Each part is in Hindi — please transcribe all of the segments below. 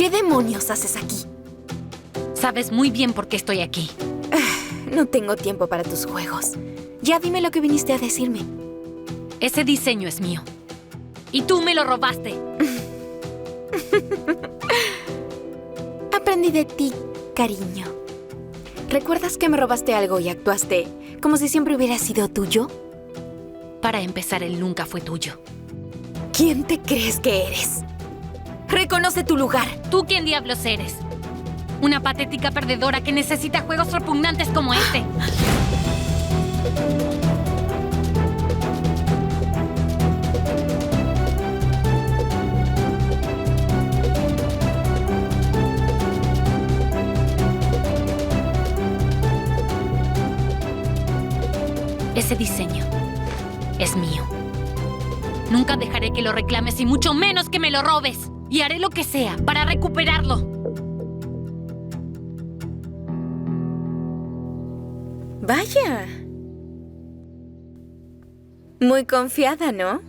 ¿Qué demonios haces aquí? Sabes muy bien por qué estoy aquí. No tengo tiempo para tus juegos. Ya dime lo que viniste a decirme. Ese diseño es mío. Y tú me lo robaste. Aprendí de ti, cariño. ¿Recuerdas que me robaste algo y actuaste como si siempre hubiera sido tuyo? Para empezar, él nunca fue tuyo. ¿Quién te crees que eres? ¡Reconoce tu lugar! ¿Tú quién diablos eres? Una patética perdedora que necesita juegos repugnantes como este. Ese diseño es mío. Nunca dejaré que lo reclames y mucho menos que me lo robes. Y haré lo que sea para recuperarlo. Vaya. Muy confiada, ¿no?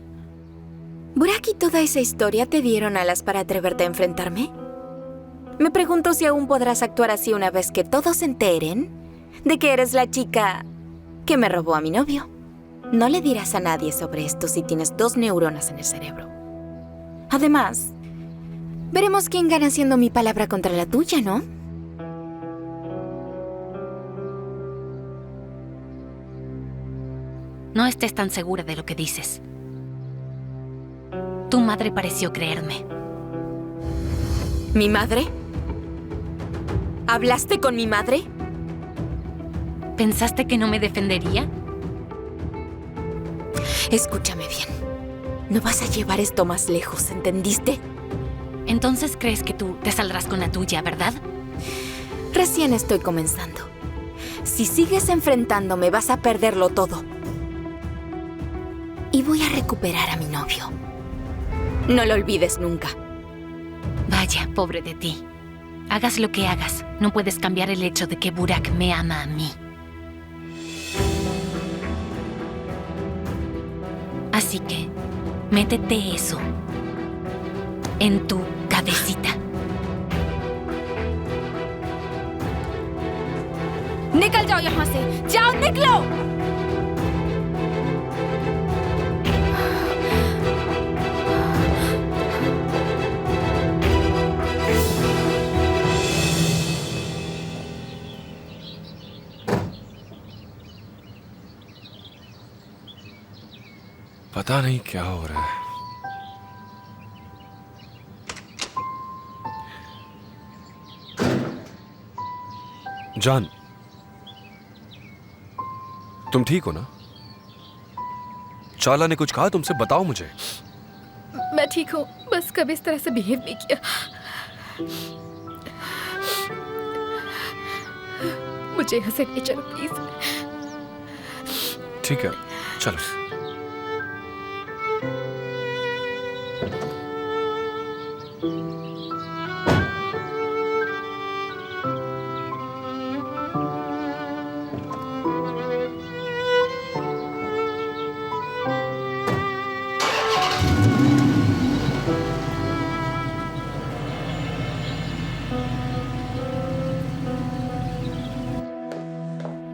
¿Burak y toda esa historia te dieron alas para atreverte a enfrentarme? Me pregunto si aún podrás actuar así una vez que todos se enteren de que eres la chica que me robó a mi novio. No le dirás a nadie sobre esto si tienes 2 neuronas en el cerebro. Además, veremos quién gana siendo mi palabra contra la tuya, ¿no? No estés tan segura de lo que dices. Tu madre pareció creerme. ¿Mi madre? ¿Hablaste con mi madre? ¿Pensaste que no me defendería? Escúchame bien. No vas a llevar esto más lejos, ¿entendiste? Entonces crees que tú te saldrás con la tuya, ¿verdad? Recién estoy comenzando. Si sigues enfrentándome, vas a perderlo todo. Y voy a recuperar a mi novio. No lo olvides nunca. Vaya, pobre de ti. Hagas lo que hagas, no puedes cambiar el hecho de que Burak me ama a mí. Así que, métete eso en tu cabecita. निकल जाओ यहाँ से! जाओ, निकलो! पता नहीं क्या हो रहा है। जान, तुम ठीक हो ना? चाला ने कुछ कहा तुमसे? बताओ मुझे। मैं ठीक हूँ, बस कभी इस तरह से बिहेव नहीं किया। मुझे यहाँ से ले चलो प्लीज। ठीक है, चलो।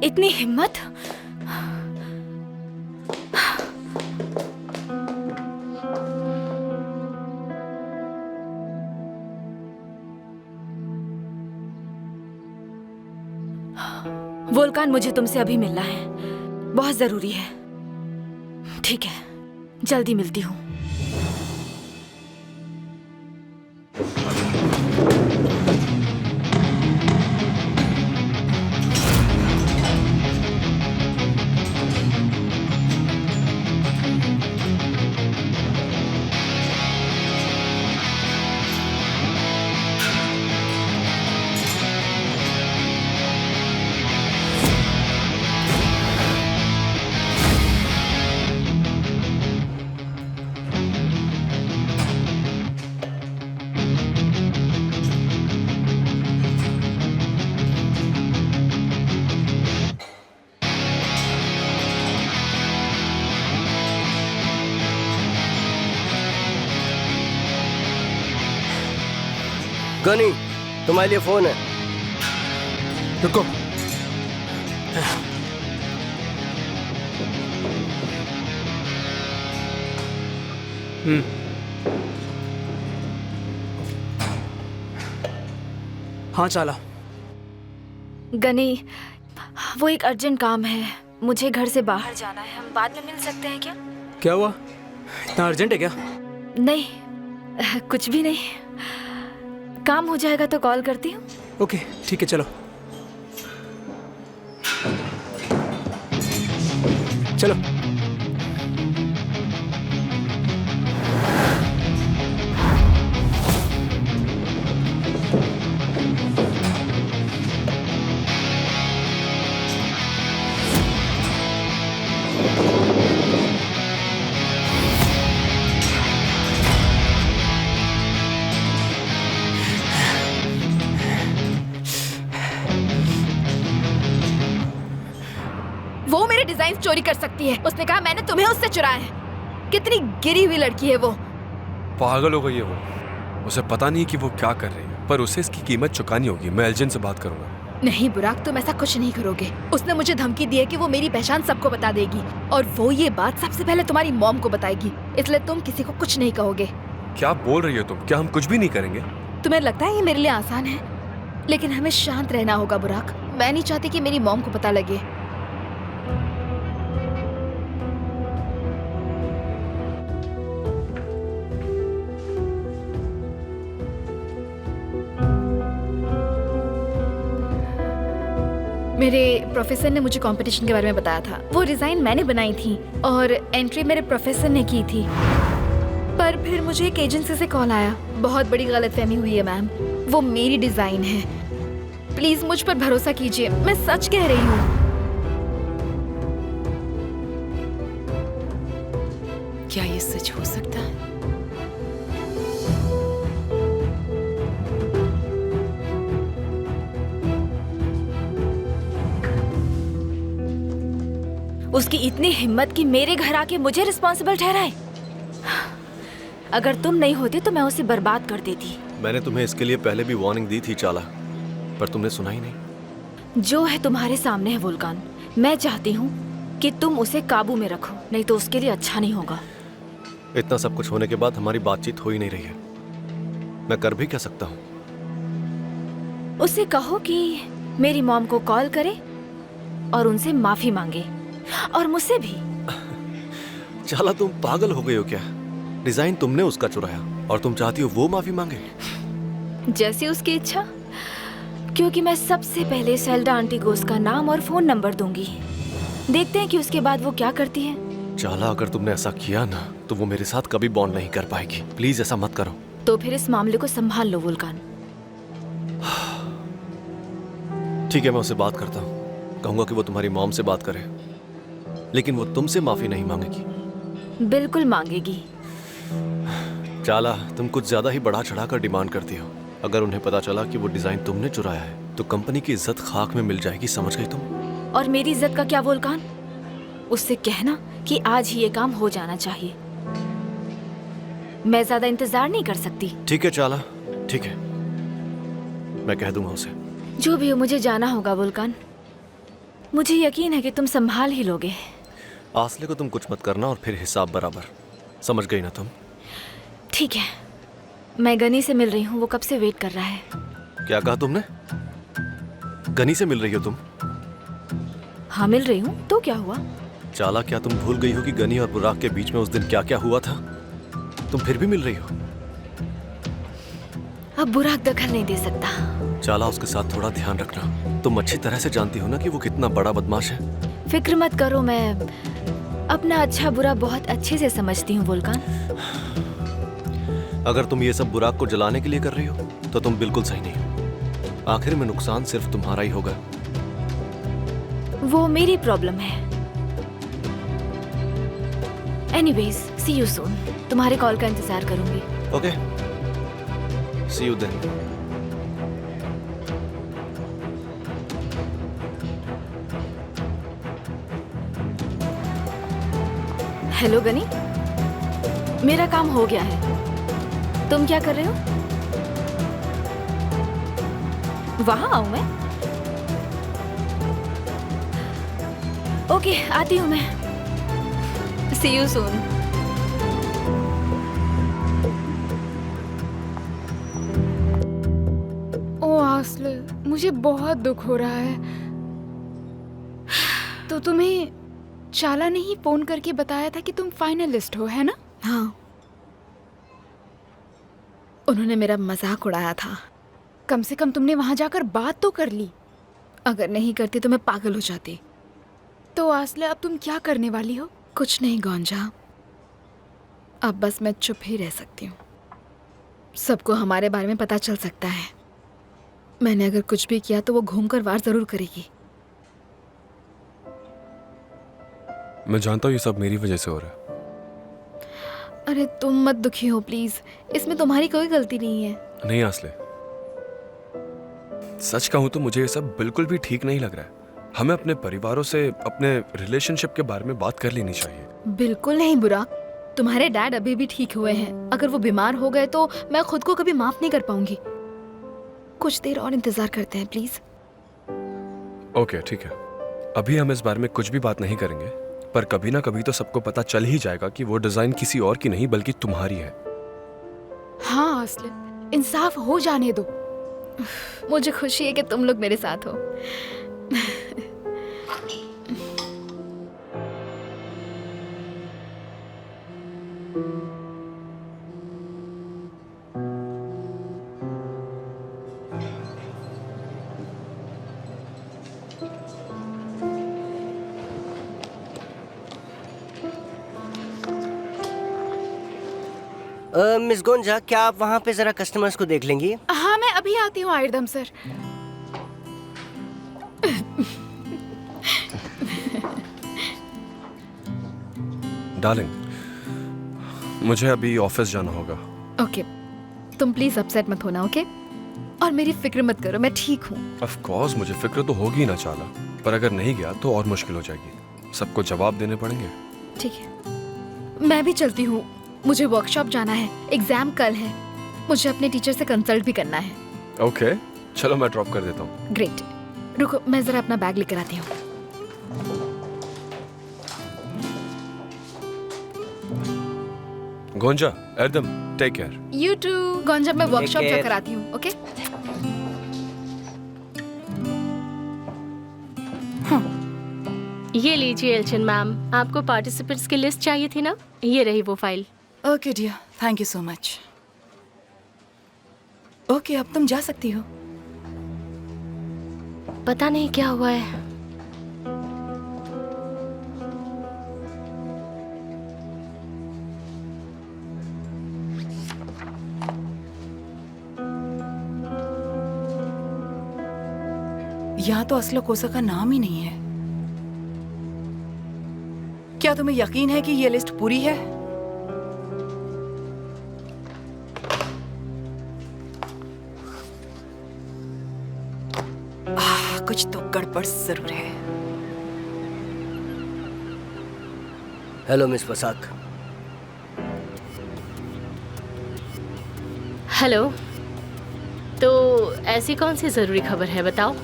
इतनी हिम्मत? वोल्कान, मुझे तुमसे अभी मिलना है, बहुत जरूरी है। ठीक है, जल्दी मिलती हूँ। गनी, तुम्हारे लिए फोन है। रुको। हाँ चाला। गनी, वो एक अर्जेंट काम है, मुझे घर से बाहर जाना है। हम बाद में मिल सकते हैं क्या? क्या हुआ, इतना अर्जेंट है क्या? नहीं, कुछ भी नहीं। काम हो जाएगा तो कॉल करती हूँ। ओके ठीक है, चलो चलो। वो मेरे डिजाइन चोरी कर सकती है। उसने कहा मैंने तुम्हें उससे चुराया है। कितनी गिरी हुई लड़की है वो। पागल हो गई है वो। उसे पता नहीं कि वो क्या कर रही है, पर उसे इसकी कीमत चुकानी होगी। मैं एल्जिन से बात करूंगा। नहीं बुराक, तुम ऐसा कुछ नहीं करोगे। उसने मुझे धमकी दी है कि वो मेरी पहचान सबको बता देगी, और वो ये बात सबसे पहले तुम्हारी मॉम को बताएगी। इसलिए तुम किसी को कुछ नहीं कहोगे। क्या बोल रही हो तुम? क्या हम कुछ भी नहीं करेंगे? तुम्हें लगता है ये मेरे लिए आसान है? लेकिन हमें शांत रहना होगा बुराक। मैं नहीं चाहती कि मेरी मॉम को पता लगे। मेरे प्रोफेसर ने मुझे कंपटीशन के बारे में बताया था। वो डिजाइन मैंने बनाई थी और एंट्री मेरे प्रोफेसर ने की थी। पर फिर मुझे एक एजेंसी से कॉल आया। बहुत बड़ी गलतफहमी हुई है मैम। वो मेरी डिजाइन है। प्लीज मुझ पर भरोसा कीजिए, मैं सच कह रही हूँ। क्या ये सच हो सकता है? उसकी इतनी हिम्मत कि मेरे घर आके मुझे रिस्पॉन्सिबल ठहराए। अगर तुम नहीं होते तो मैं उसे बर्बाद कर देती। मैंने तुम्हें इसके लिए पहले भी वार्निंग दी थी चाला, पर तुमने सुना ही नहीं। जो है तुम्हारे सामने है वुल्कान। मैं चाहती हूँ कि तुम उसे काबू में रखो, नहीं तो उसके लिए अच्छा नहीं होगा। इतना सब कुछ होने के बाद हमारी बातचीत हो ही नहीं रही है। मैं कर भी क्या सकता हूँ? उसे कहो कि मेरी मॉम को कॉल करे और उनसे माफी मांगे, और मुझसे भी। चाला तुम पागल हो गई हो क्या? डिजाइन तुमने उसका चुराया और तुम चाहती हो वो माफी मांगे? जैसी उसकी इच्छा, क्योंकि मैं सबसे पहले सेल्डा आंटी को उसका नाम और फोन नंबर दूंगी। देखते हैं कि उसके बाद वो क्या करती है। चाला अगर तुमने ऐसा किया ना तो वो मेरे साथ कभी बॉन्ड नहीं कर पाएगी। प्लीज ऐसा मत करो। तो फिर इस मामले को संभाल लो वुल्कान। ठीक है, मैं उससे बात करता हूँ। कहूंगा कि वो तुम्हारी मॉम से बात करे, लेकिन वो तुमसे माफी नहीं मांगेगी। बिल्कुल मांगेगी। चाला तुम कुछ ज्यादा ही बढ़ा चढ़ा कर डिमांड करती हो। अगर उन्हें पता चला कि वो डिजाइन तुमने चुराया है तो कंपनी की इज्जत खाक में मिल जाएगी, समझ गई तुम? और मेरी इज्जत का क्या वुल्कान? उससे कहना कि आज ही ये काम हो जाना चाहिए। मैं ज्यादा इंतजार नहीं कर सकती। ठीक है चाला, ठीक है, मैं कह दूंगा उसे। जो भी हो, मुझे जाना होगा वुल्कान। मुझे यकीन है कि तुम संभाल ही लोगे। आसले को तुम कुछ मत करना और फिर हिसाब बराबर, समझ गई ना तुम? ठीक है, मैं गनी से मिल रही हूँ। वो कब से वेट कर रहा है। क्या कहा तुमने? गनी से मिल रही हो तुम? हाँ मिल रही हूँ, तो क्या हुआ? चाला क्या तुम भूल गई हो कि गनी और बुराक के बीच में उस दिन क्या क्या हुआ था? तुम फिर भी मिल रही हो? अब बुराक दखल नहीं दे सकता। चाला उसके साथ थोड़ा ध्यान रखना। तुम अच्छी तरह से जानती हो ना कि वो कितना बड़ा बदमाश है। फिक्र मत करो, मैं अपना अच्छा बुरा बहुत अच्छे से समझती हूँ वुल्कान। अगर तुम ये सब बुराक को जलाने के लिए कर रही हो तो तुम बिल्कुल सही नहीं हो। आखिर में नुकसान सिर्फ तुम्हारा ही होगा। वो मेरी प्रॉब्लम है। Anyways, see you soon. तुम्हारे कॉल का इंतजार करूंगी। Okay, see you then. Hello Ghani, मेरा काम हो गया है। तुम क्या कर रहे हो? वहाँ आऊँ मैं? ओके, आती हूँ मैं। सी यू सून। ओ आस्ले, मुझे बहुत दुख हो रहा है। तो तुम्हें चाला ने ही फोन करके बताया था कि तुम फाइनलिस्ट हो, है ना? हाँ, उन्होंने मेरा मजाक उड़ाया था। कम से कम तुमने वहां जाकर बात तो कर ली। अगर नहीं करती तो मैं पागल हो जाती। तो आस्ले, अब तुम क्या करने वाली हो? कुछ नहीं गोंजा, अब बस मैं चुप ही रह सकती हूँ। सबको हमारे बारे में पता चल सकता है। मैंने अगर कुछ भी किया तो वो घूमकर वार जरूर करेगी। मैं जानता हूँ ये सब मेरी वजह से हो रहा है। अरे तुम मत दुखी हो प्लीज, इसमें तुम्हारी कोई गलती नहीं है। नहीं आस्ले, सच कहूँ तो मुझे ये सब बिल्कुल भी ठीक नहीं लग रहा है। हमें अपने परिवारों से अपने रिलेशनशिप के बारे में बात कर लेनी चाहिए। बिल्कुल नहीं बुरा, तुम्हारे डैड अभी भी ठीक हुए हैं। अगर वो बीमार हो गए तो मैं खुद को कभी माफ नहीं कर पाऊंगी। कुछ देर और इंतजार करते हैं प्लीज। ओके ठीक है, अभी हम इस बारे में कुछ भी बात नहीं करेंगे, पर कभी ना कभी तो सबको पता चल ही जाएगा कि वो डिजाइन किसी और की नहीं बल्कि तुम्हारी है। हाँ आस्ले, इंसाफ हो जाने दो। मुझे खुशी है कि तुम लोग मेरे साथ हो। मिस गोंजा, क्या आप वहाँ पे जरा कस्टमर्स को देख लेंगी? हाँ, मैं अभी आती हूँ आयरदम सर। डार्लिंग, मुझे अभी ऑफिस जाना होगा। ओके, तुम प्लीज अपसेट मत होना, ओके? और मेरी फिक्र मत करो, मैं ठीक हूँ। ऑफ कोर्स मुझे फिक्र तो होगी ना चाला, पर अगर नहीं गया तो और मुश्किल हो जाएगी। सबको जवाब देने पड़ेंगे। ठीक है, मैं भी चलती हूँ। मुझे वर्कशॉप जाना है, एग्जाम कल है। मुझे अपने टीचर से कंसल्ट भी करना है। ओके, चलो मैं ड्रॉप कर देता हूँ। ग्रेट, रुको मैं जरा अपना बैग लेकर आती हूँ। Gonca, Erdem, take care. You too. Gonca, मैं वर्कशॉप care. जाकर आती हूँ, ओके? ये लीजिए एल्चिन मैम, आपको पार्टिसिपेंट्स की लिस्ट चाहिए थी ना? ये रही वो file. Okay dear, thank you so much. Okay, अब तुम जा सकती हो। पता नहीं क्या हुआ है। यहाँ तो असलो कोसा का नाम ही नहीं है। क्या तुम्हें यकीन है कि ये लिस्ट पूरी है? कुछ तो गड़बड़ जरूर है। Hello miss पसाक। हेलो, तो ऐसी कौन सी जरूरी खबर है, बताओ।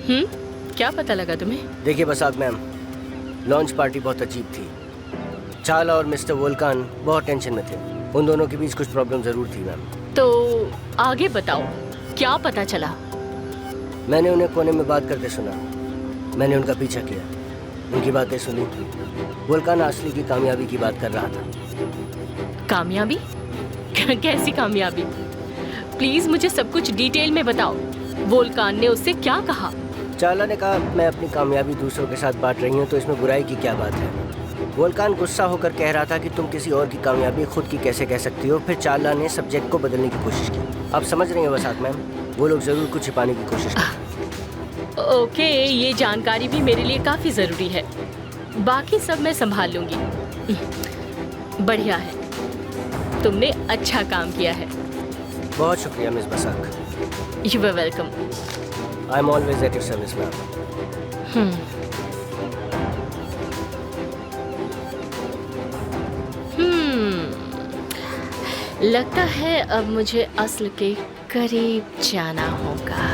क्या पता लगा तुम्हें? देखिए पसाक मैम, लॉन्च पार्टी बहुत अजीब थी। चाला और मिस्टर वोल्कान बहुत टेंशन में थे। उन दोनों के बीच कुछ प्रॉब्लम जरूर थी मैम। तो आगे बताओ, क्या पता चला? मैंने उन्हें कोने में बात करते सुना। मैंने उनका पीछा किया, उनकी बातें सुनी। वोल्कान असली की कामयाबी की बात कर रहा था। कामयाबी? कैसी कामयाबी? प्लीज मुझे सब कुछ डिटेल में बताओ। वोल्कान ने उससे क्या कहा? चाला ने कहा, मैं अपनी कामयाबी दूसरों के साथ बांट रही हूँ तो इसमें बुराई की क्या बात है। वोल्कान गुस्सा होकर कह रहा था कि तुम किसी और की कामयाबी खुद की कैसे कह सकती हो। फिर चाला ने सब्जेक्ट को बदलने की कोशिश की। आप समझ रही हैं वसात मैम, वो लोग जरूर कुछ छिपाने की कोशिश करते। ओके, ये जानकारी भी मेरे लिए काफी जरूरी है। बाकी सब मैं संभाल लूंगी। बढ़िया है, तुमने अच्छा काम किया है। बहुत शुक्रिया miss Basak. You are welcome. I am always at your service ma'am. लगता है अब मुझे असल के करीब जाना होगा।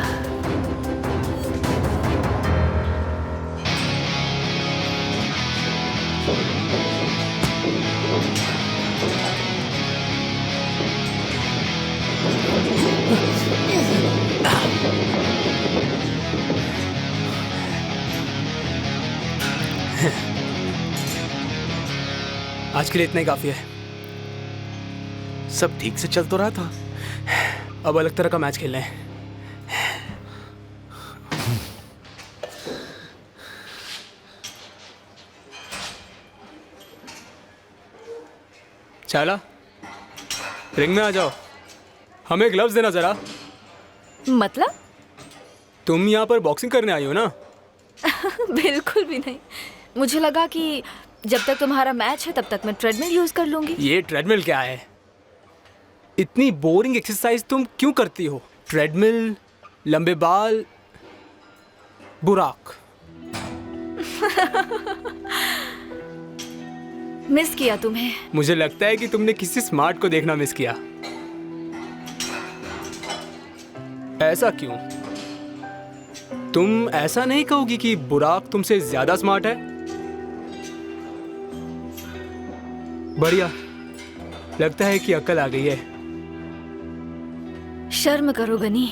आज के लिए इतना ही काफ़ी है। सब ठीक से चल तो रहा था। अब अलग तरह का मैच खेलना है। चाला, रिंग में आ जाओ। हमें ग्लव्स देना जरा। मतलब? तुम यहाँ पर बॉक्सिंग करने आई हो ना? बिल्कुल भी नहीं। मुझे लगा कि जब तक तुम्हारा मैच है तब तक मैं ट्रेडमिल यूज कर लूंगी। ये ट्रेडमिल क्या है? इतनी बोरिंग एक्सरसाइज तुम क्यों करती हो? ट्रेडमिल, लंबे बाल, बुराक। मिस किया तुम्हें। मुझे लगता है कि तुमने किसी स्मार्ट को देखना मिस किया। ऐसा क्यों? तुम ऐसा नहीं कहोगी कि बुराक तुमसे ज्यादा स्मार्ट है? बढ़िया, लगता है कि अक्ल आ गई है। शर्म करो गनी,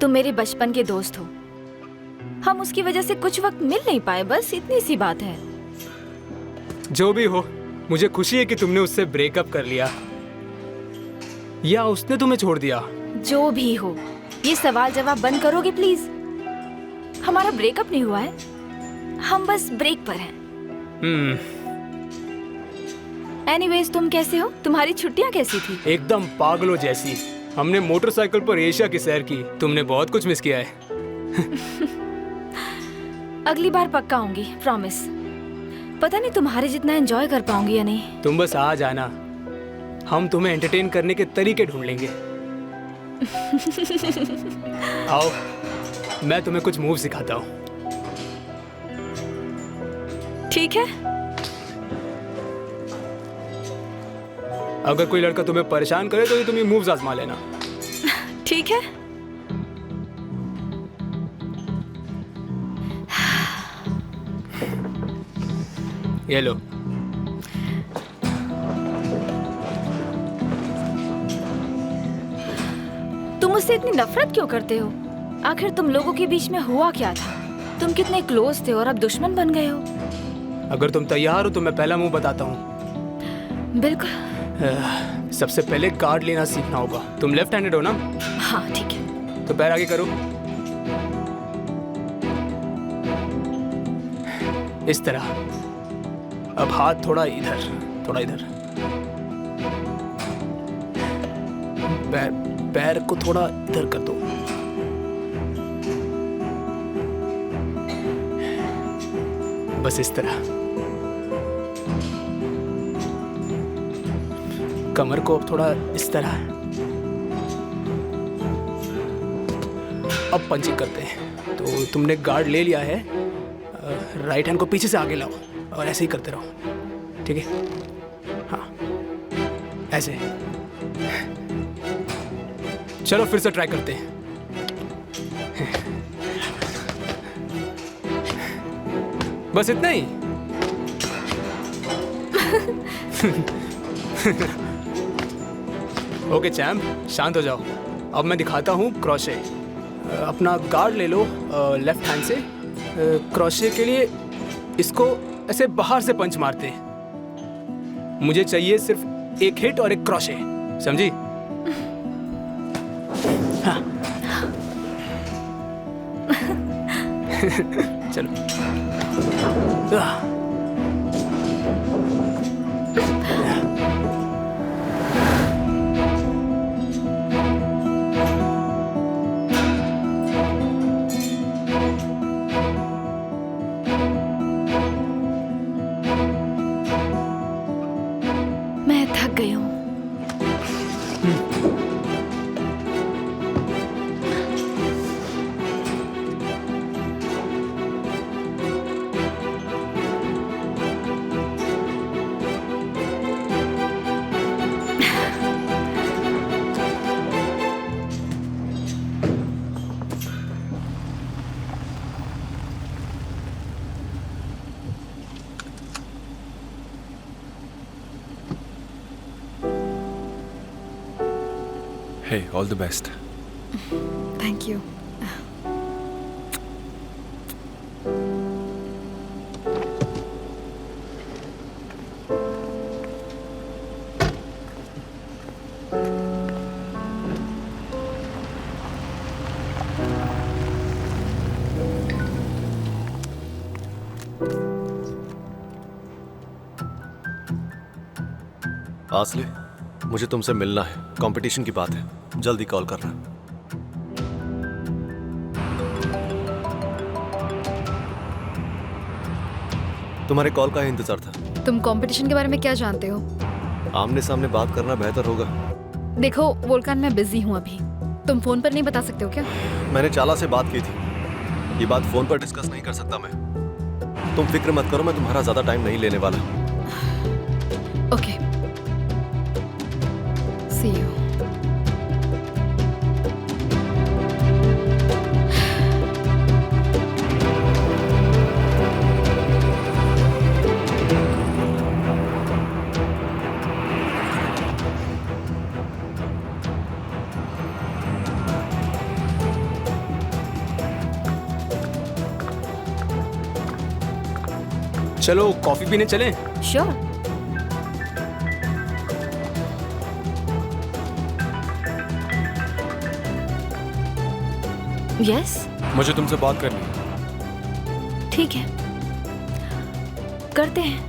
तुम मेरे बचपन के दोस्त हो। हम उसकी वजह से कुछ वक्त मिल नहीं पाए, बस इतनी सी बात है। जो भी हो, मुझे खुशी है कि तुमने उससे ब्रेकअप कर लिया या उसने तुम्हें छोड़ दिया। जो भी हो, ये सवाल जवाब बंद करोगे प्लीज? हमारा ब्रेकअप नहीं हुआ है, हम बस ब्रेक पर हैं। एनीवेज, तुम कैसे हो? तुम्हारी छुट्टियां कैसी थी? एकदम पागलों जैसी। हमने मोटरसाइकिल पर एशिया की सैर की। तुमने बहुत कुछ मिस किया है। अगली बार पक्का आऊंगी, प्रॉमिस। पता नहीं तुम्हारे जितना एंजॉय कर पाऊंगी या नहीं। तुम बस आ जाना, हम तुम्हें एंटरटेन करने के तरीके ढूंढ लेंगे। आओ, मैं तुम्हें कुछ मूव सिखाता हूँ। ठीक है। अगर कोई लड़का तुम्हें परेशान करे तो ये तुम ये मूव्स आजमा लेना। ठीक है। ये लो। तुम मुझसे इतनी नफरत क्यों करते हो? आखिर तुम लोगों के बीच में हुआ क्या था? तुम कितने क्लोज थे और अब दुश्मन बन गए हो। अगर तुम तैयार हो तो मैं पहला मूव बताता हूँ। बिल्कुल। सबसे पहले गार्ड लेना सीखना होगा। तुम लेफ्ट हैंडेड हो ना? हाँ ठीक है। तो पैर आगे करो। इस तरह। अब हाथ थोड़ा इधर, थोड़ा इधर। पैर को थोड़ा इधर कर दो। बस इस तरह। कमर को अब थोड़ा इस तरह। अब पंचिंग करते हैं। तो तुमने गार्ड ले लिया है, राइट हैंड को पीछे से आगे लाओ और ऐसे ही करते रहो। ठीक है? हाँ, ऐसे। चलो फिर से ट्राई करते हैं। बस इतना ही। ओके चैम्प, शांत हो जाओ। अब मैं दिखाता हूँ क्रोशे। अपना गार्ड ले लो लेफ्ट हैंड से। क्रोशे के लिए इसको ऐसे बाहर से पंच मारते हैं। मुझे चाहिए सिर्फ एक हिट और एक क्रोशे, समझी? हाँ। चलो। मैं थक गई हूँ। Hey, all the best. Thank you. आसले, मुझे तुमसे मिलना है, कंपटीशन की बात है, जल्दी कॉल करना। तुम्हारे कॉल का ही इंतजार था। तुम कंपटीशन के बारे में क्या जानते हो? आमने सामने बात करना बेहतर होगा। देखो वोल्कान, मैं बिजी हूँ अभी। तुम फोन पर नहीं बता सकते हो क्या? मैंने चाला से बात की थी, ये बात फोन पर डिस्कस नहीं कर सकता मैं। तुम फिक्र मत करो, मैं तुम्हारा ज्यादा टाइम नहीं लेने वाला। Okay, see you. चलो कॉफी पीने चलें। श्योर। यस, मुझे तुमसे बात करनी है। ठीक है, करते हैं।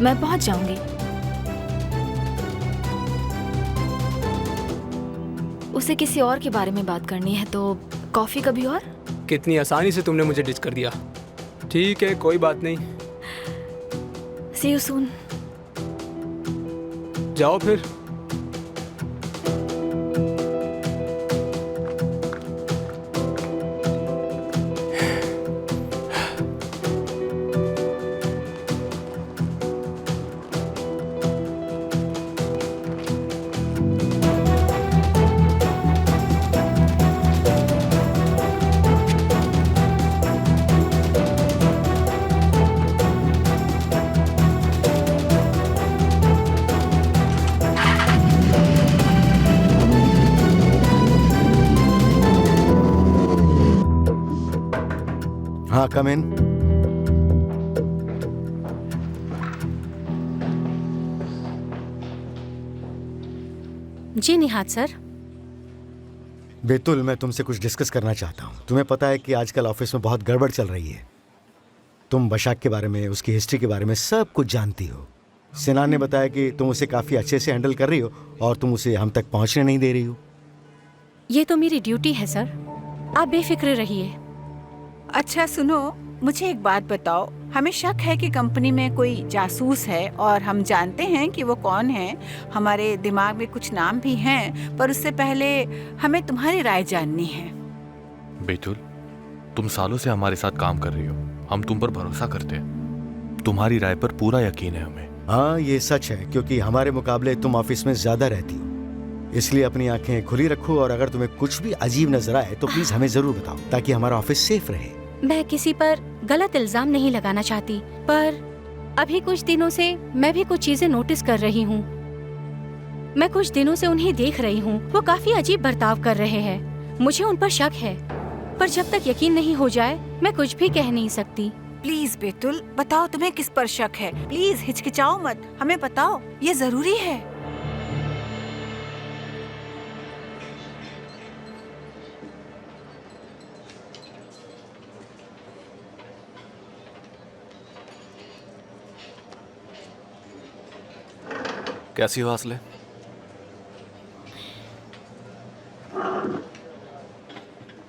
मैं पहुंच जाऊंगी। उसे किसी और के बारे में बात करनी है, तो कॉफी कभी और। कितनी आसानी से तुमने मुझे डिच कर दिया। ठीक है, कोई बात नहीं। सी यू सून। जाओ फिर। हाँ, कम इन। जी निहाद सर। बेतुल, मैं तुमसे कुछ डिस्कस करना चाहता हूँ। तुम्हें पता है कि आजकल ऑफिस में बहुत गड़बड़ चल रही है। तुम बशाक के बारे में, उसकी हिस्ट्री के बारे में सब कुछ जानती हो। सिनान ने बताया कि तुम उसे काफ़ी अच्छे से हैंडल कर रही हो और तुम उसे हम तक पहुँचने नहीं दे रही हो। ये तो मेरी ड्यूटी है सर, आप बेफिक्र रहिए। अच्छा सुनो, मुझे एक बात बताओ। हमें शक है कि कंपनी में कोई जासूस है और हम जानते हैं कि वो कौन है। हमारे दिमाग में कुछ नाम भी हैं, पर उससे पहले हमें तुम्हारी राय जाननी है। बेतुल, तुम सालों से हमारे साथ काम कर रही हो, हम तुम पर भरोसा करते हैं। तुम्हारी राय पर पूरा यकीन है हमें। हाँ, ये सच है, क्योंकि हमारे मुकाबले तुम ऑफिस में ज्यादा रहती हो। इसलिए अपनी आंखें खुली रखो और अगर तुम्हें कुछ भी अजीब नजर आए तो प्लीज हमें जरूर बताओ, ताकि हमारा ऑफिस सेफ रहे। मैं किसी पर गलत इल्जाम नहीं लगाना चाहती, पर अभी कुछ दिनों से मैं भी कुछ चीजें नोटिस कर रही हूँ। मैं कुछ दिनों से उन्हें देख रही हूँ, वो काफी अजीब बर्ताव कर रहे हैं। मुझे उन पर शक है, पर जब तक यकीन नहीं हो जाए मैं कुछ भी कह नहीं सकती। प्लीज बेतुल, बताओ तुम्हें किस पर शक है। प्लीज हिचकिचाओ मत, हमें बताओ, ये जरूरी है। कैसी हो आसले?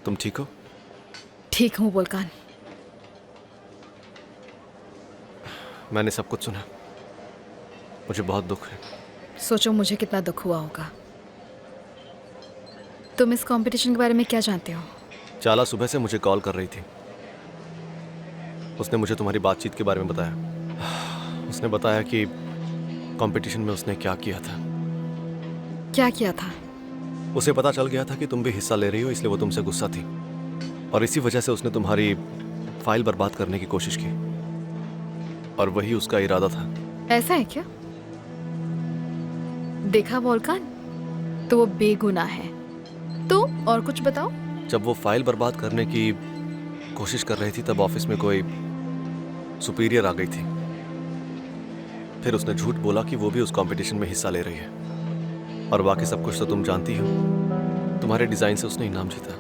तुम ठीक हो? ठीक हूँ वोल्कान। मैंने सब कुछ सुना, मुझे बहुत दुख है। सोचो मुझे कितना दुख हुआ होगा। तुम इस कंपटीशन के बारे में क्या जानते हो? चाला सुबह से मुझे कॉल कर रही थी। उसने मुझे तुम्हारी बातचीत के बारे में बताया। उसने बताया कि कंपटीशन में उसने क्या किया था। क्या किया था? उसे पता चल गया था कि तुम भी हिस्सा ले रही हो, इसलिए वो तुमसे गुस्सा थी और इसी वजह से उसने तुम्हारी फाइल बर्बाद करने की कोशिश की और वही उसका इरादा था। ऐसा है क्या? देखा वोल्कान, तो वो बेगुनाह है। तो और कुछ बताओ। जब वो फाइल बर्बाद करने की कोशिश कर रही थी तब ऑफिस में कोई सुपीरियर आ गई थी। फिर उसने झूठ बोला कि वो भी उस कंपटीशन में हिस्सा ले रही है और बाकी सब कुछ तो तुम जानती हो। तुम्हारे डिजाइन से उसने इनाम जीता।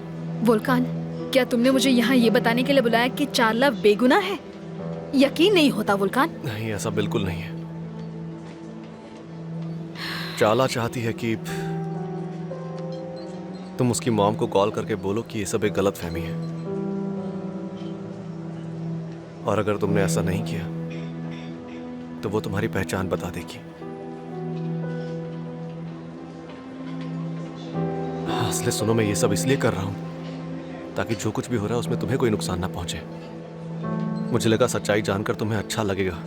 वोल्कान, क्या तुमने मुझे यहाँ ये बताने के लिए बुलाया कि चार्ला बेगुनाह है? यकीन नहीं होता वोल्कान। नहीं, ऐसा बिल्कुल नहीं है। चाला चाहती है कि तुम उसकी मॉम को कॉल करके बोलो कि ये सब एक गलत फहमी है, और अगर तुमने ऐसा नहीं किया तो वो तुम्हारी पहचान बता देगी। असले सुनो, मैं ये सब इसलिए कर रहा हूं ताकि जो कुछ भी हो रहा है उसमें तुम्हें कोई नुकसान ना पहुंचे। मुझे लगा सच्चाई जानकर तुम्हें अच्छा लगेगा।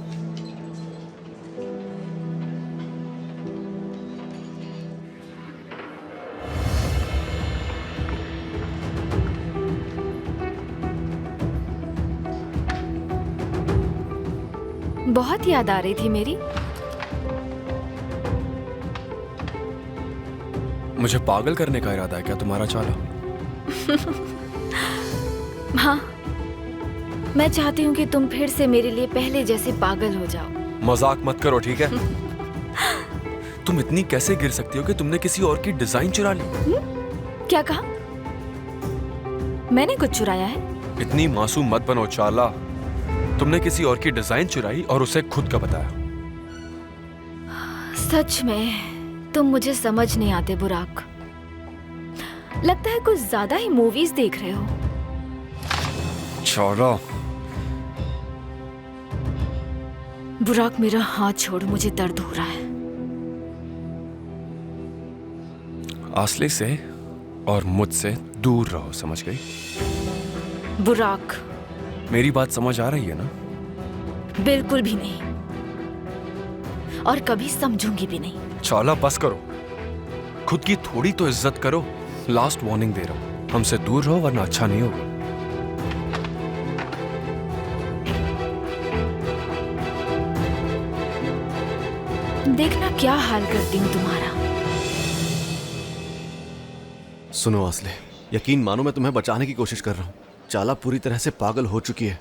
बहुत याद आ रही थी मेरी। मुझे पागल करने का इरादा है क्या तुम्हारा चाला? हाँ, मैं चाहती हूँ कि तुम फिर से मेरे लिए पहले जैसे पागल हो जाओ। मजाक मत करो, ठीक है? तुम इतनी कैसे गिर सकती हो कि तुमने किसी और की डिजाइन चुरा ली? क्या कहा? मैंने कुछ चुराया है? इतनी मासूम मत बनो चाला। तुमने किसी और की डिजाइन चुराई और उसे खुद का बताया। सच में तुम मुझे समझ नहीं आते बुराक। लगता है कुछ ज्यादा ही मूवीज देख रहे हो। चाला। बुराक, मेरा हाथ छोड़, मुझे दर्द हो रहा है। आसले से और मुझसे दूर रहो, समझ गई? बुराक, मेरी बात समझ आ रही है ना? बिल्कुल भी नहीं, और कभी समझूंगी भी नहीं। चाला बस करो, खुद की थोड़ी तो इज्जत करो। लास्ट वार्निंग दे रहा हूं, हमसे दूर रहो वरना अच्छा नहीं होगा। देखना क्या हाल करती हूँ तुम्हारा। सुनो आसले, यकीन मानो मैं तुम्हें बचाने की कोशिश कर रहा हूँ। चाला पूरी तरह से पागल हो चुकी है।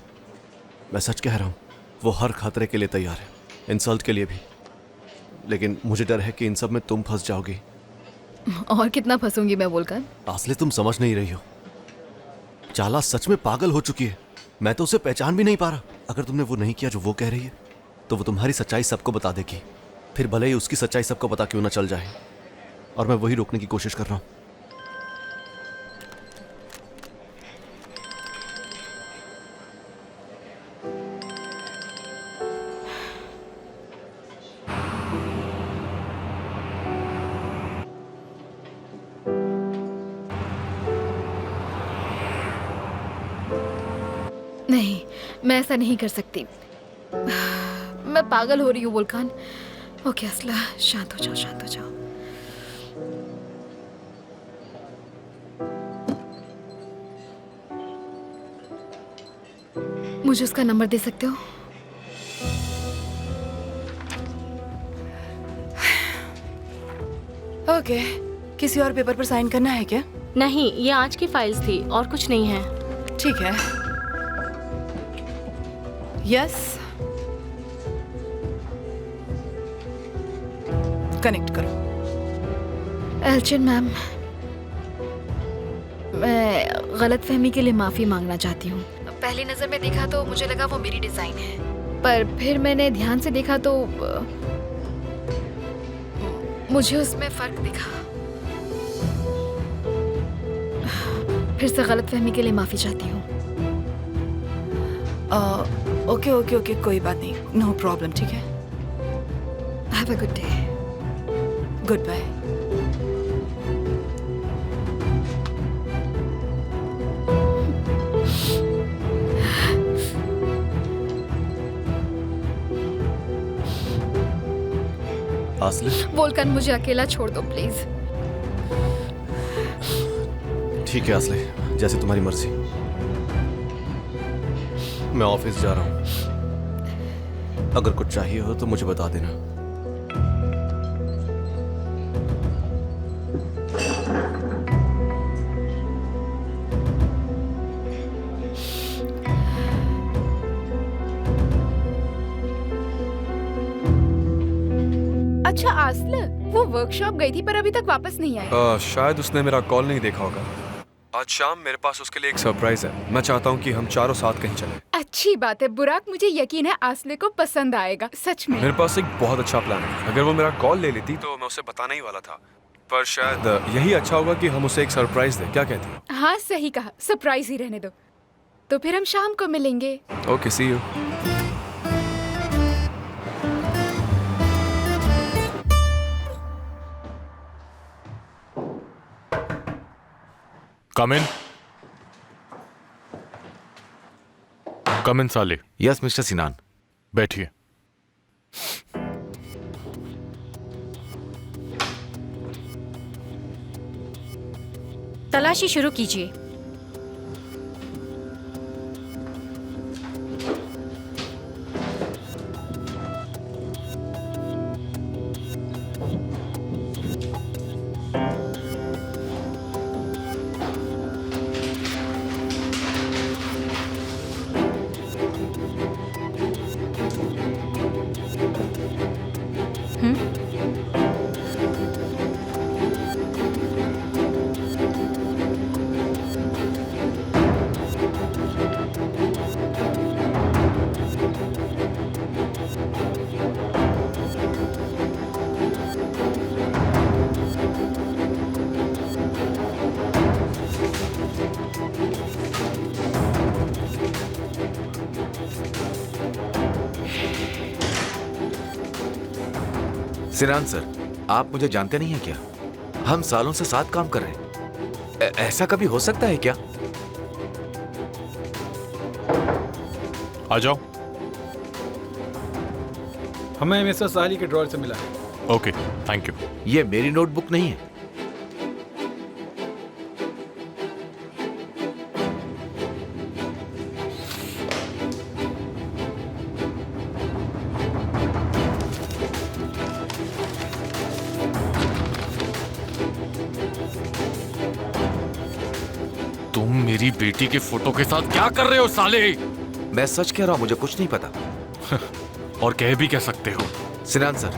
मैं सच कह रहा हूँ, वो हर खतरे के लिए तैयार है, इंसल्ट के लिए भी। लेकिन मुझे डर है कि इन सब में तुम फंस जाओगी। और कितना फंसूंगी मैं बोलकर? आसले, तुम समझ नहीं रही हो। चाला सच में पागल हो चुकी है। मैं तो उसे पहचान भी नहीं पा रहा। अगर तुमने वो नहीं किया जो वो कह रही है तो वो तुम्हारी सच्चाई सबको बता देगी। फिर भले ही उसकी सच्चाई सबको पता क्यों ना चल जाए। और मैं वही रोकने की कोशिश कर रहा हूँ। नहीं, मैं ऐसा नहीं कर सकती। मैं पागल हो रही हूँ वोल्कान। ओके असला, शांत हो जाओ, शांत हो जाओ। मुझे उसका नंबर दे सकते हो? ओके, किसी और पेपर पर साइन करना है क्या? नहीं, ये आज की फाइल्स थी और कुछ नहीं है। ठीक है। यस, कनेक्ट करो। एल्चिन मैम, मैं गलतफहमी के लिए माफी मांगना चाहती हूँ। पहली नजर में देखा तो मुझे लगा वो मेरी डिजाइन है, पर फिर मैंने ध्यान से देखा तो मुझे उसमें फर्क दिखा। फिर से गलतफहमी के लिए माफी चाहती हूँ। ओके ओके ओके, कोई बात नहीं, नो प्रॉब्लम, ठीक है। Have a good day. Good bye. Asli, Volkan, मुझे अकेला छोड़ दो प्लीज। ठीक है आसले, जैसे तुम्हारी मर्जी। मैं ऑफिस जा रहा हूँ। अगर कुछ चाहिए हो तो मुझे बता देना। अच्छा आसला, वो वर्कशॉप गई थी पर अभी तक वापस नहीं आई। शायद उसने मेरा कॉल नहीं देखा होगा। आज शाम मेरे पास उसके लिए एक सरप्राइज है। मैं चाहता हूँ कि हम चारों साथ कहीं चलें। अच्छी बात है बुराक, मुझे यकीन है आसले को पसंद आएगा, सच में। मेरे पास एक बहुत अच्छा प्लान है। अगर वो मेरा कॉल ले लेती तो मैं उसे बताने ही वाला था, पर शायद यही अच्छा होगा कि हम उसे एक सरप्राइज दें। क्या कहती हो? हाँ सही कहा, सरप्राइज ही रहने दो। तो फिर हम शाम को मिलेंगे। Okay, see you. Come in. Come in, साले। Yes mister Sinan. बैठिए। तलाशी शुरू कीजिए। सिनान सर, आप मुझे जानते नहीं हैं क्या? हम सालों से साथ काम कर रहे हैं। ऐसा कभी हो सकता है क्या? आ जाओ। हमें मिस्टर साली के ड्रॉर से मिला है। Okay, thank you. ये मेरी नोटबुक नहीं है। तुम मेरी बेटी के फोटो के साथ क्या कर रहे हो साले? मैं सच कह रहा हूं, मुझे कुछ नहीं पता। और कह भी कह सकते हो। सिनान सर,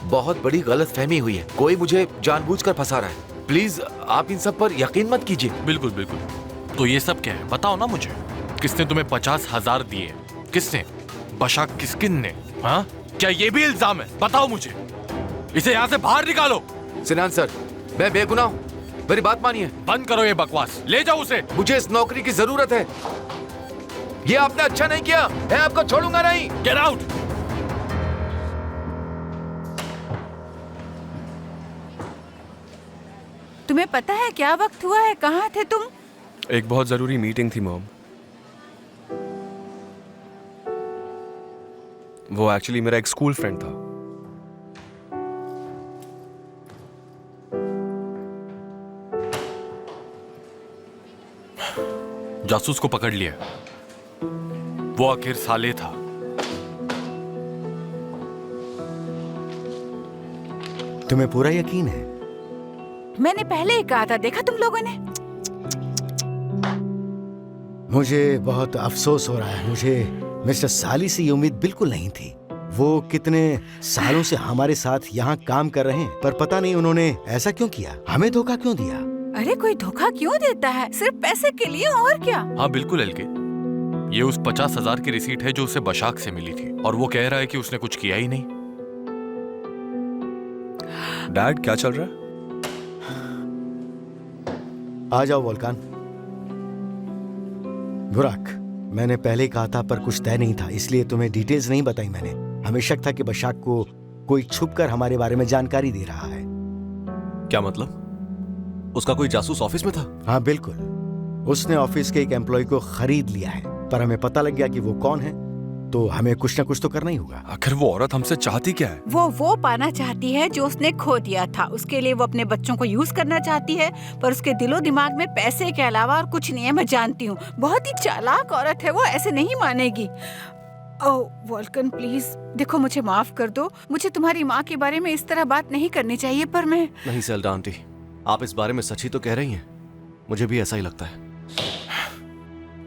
बहुत बड़ी गलतफहमी हुई है। कोई मुझे जानबूझकर फंसा रहा है। प्लीज आप इन सब पर यकीन मत कीजिए। बिल्कुल बिल्कुल। तो ये सब क्या है, बताओ ना मुझे। किसने तुम्हें 50,000 दिए? किसने? बशाक किस्किन ने? हाँ, क्या ये भी इल्जाम है? बताओ मुझे। इसे यहाँ से बाहर निकालो। सिनान सर, मैं बेगुनाह हूँ, मेरी बात मानिए। बंद करो ये बकवास, ले जाओ उसे। मुझे इस नौकरी की जरूरत है। ये आपने अच्छा नहीं किया, मैं आपको छोड़ूंगा नहीं। Get out. तुम्हें पता है क्या वक्त हुआ है? कहाँ थे तुम? एक बहुत जरूरी मीटिंग थी मॉम। वो एक्चुअली मेरा एक स्कूल फ्रेंड था। जासूस को पकड़ लिया। वो आखिर साले था। तुम्हें पूरा यकीन है? मैंने पहले ही कहा था, देखा तुम लोगों ने। मुझे बहुत अफसोस हो रहा है। मुझे मिस्टर साली से ये उम्मीद बिल्कुल नहीं थी। वो कितने सालों से हमारे साथ यहाँ काम कर रहे हैं, पर पता नहीं उन्होंने ऐसा क्यों किया, हमें धोखा क्यों दिया। अरे कोई धोखा क्यों देता है? सिर्फ पैसे के लिए, और क्या? हाँ बिल्कुल एलके, ये उस 50,000 की रिसीट है जो उसे बशाक से मिली थी, और वो कह रहा है कि उसने कुछ किया ही नहीं। डैड, क्या चल रहा है? आ जाओ वोल्कान। बुराक, मैंने पहले ही कहा था, पर कुछ तय नहीं था, इसलिए तुम्हें डिटेल्स नहीं बताई मैंने। हमें शक था कि बशाक को कोई छुपकर हमारे बारे में जानकारी दे रहा है। क्या मतलब? उसका कोई जासूस ऑफिस में था? हाँ बिल्कुल, उसने ऑफिस के एक एम्प्लॉय को खरीद लिया है, पर हमें पता लग गया कि वो कौन है, तो हमें कुछ ना कुछ तो करना ही होगा। आखिर वो औरत हमसे चाहती क्या है? वो पाना चाहती है जो उसने खो दिया था। उसके लिए वो अपने बच्चों को यूज करना चाहती है, पर उसके दिलो दिमाग में पैसे के अलावा और कुछ नहीं है। मैं जानती हूँ, बहुत ही चालाक औरत है वो, ऐसे नहीं मानेगी। ओह वोल्कन प्लीज, देखो मुझे माफ कर दो। मुझे तुम्हारी माँ के बारे में इस तरह बात नहीं करनी चाहिए, पर मैं नहीं सेल्डा आंटी, आप इस बारे में सच ही तो कह रही हैं। मुझे भी ऐसा ही लगता है।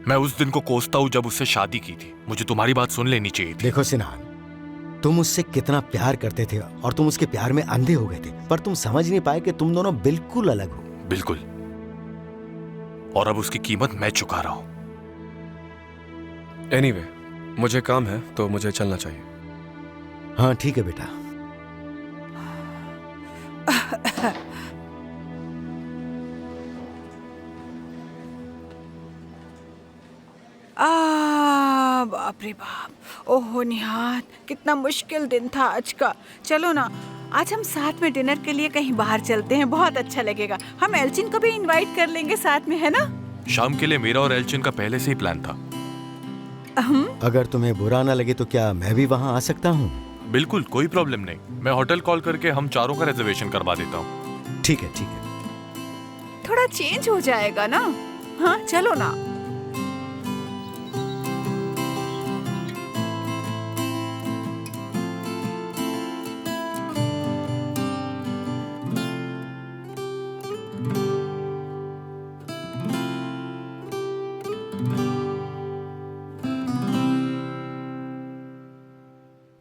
मैं उस दिन को कोसता हूँ जब उससे शादी की थी। मुझे तुम्हारी बात सुन लेनी चाहिए थी। देखो सिनान, तुम उससे कितना प्यार करते थे और तुम उसके प्यार में अंधे हो गए थे, पर तुम समझ नहीं पाए कि तुम दोनों बिल्कुल अलग हो। बिल्कुल। और अब उसकी कीमत मैं चुका रहा हूं। एनीवे, मुझे काम है तो मुझे चलना चाहिए। हाँ ठीक है बेटा। बाप रे बाप, ओहो निहात, कितना मुश्किल दिन था आज का। चलो ना, आज हम साथ में डिनर के लिए कहीं बाहर चलते हैं, बहुत अच्छा लगेगा। हम एल्चिन को भी इनवाइट कर लेंगे साथ में, है ना? शाम के लिए मेरा और एल्चिन का पहले से ही प्लान था। अगर तुम्हें बुरा ना लगे तो क्या मैं भी वहाँ आ सकता हूँ? बिल्कुल, कोई प्रॉब्लम नहीं। मैं होटल कॉल करके हम चारों का रिजर्वेशन करवा देता हूँ। ठीक है ठीक है। थोड़ा चेंज हो जाएगा ना। हाँ चलो ना।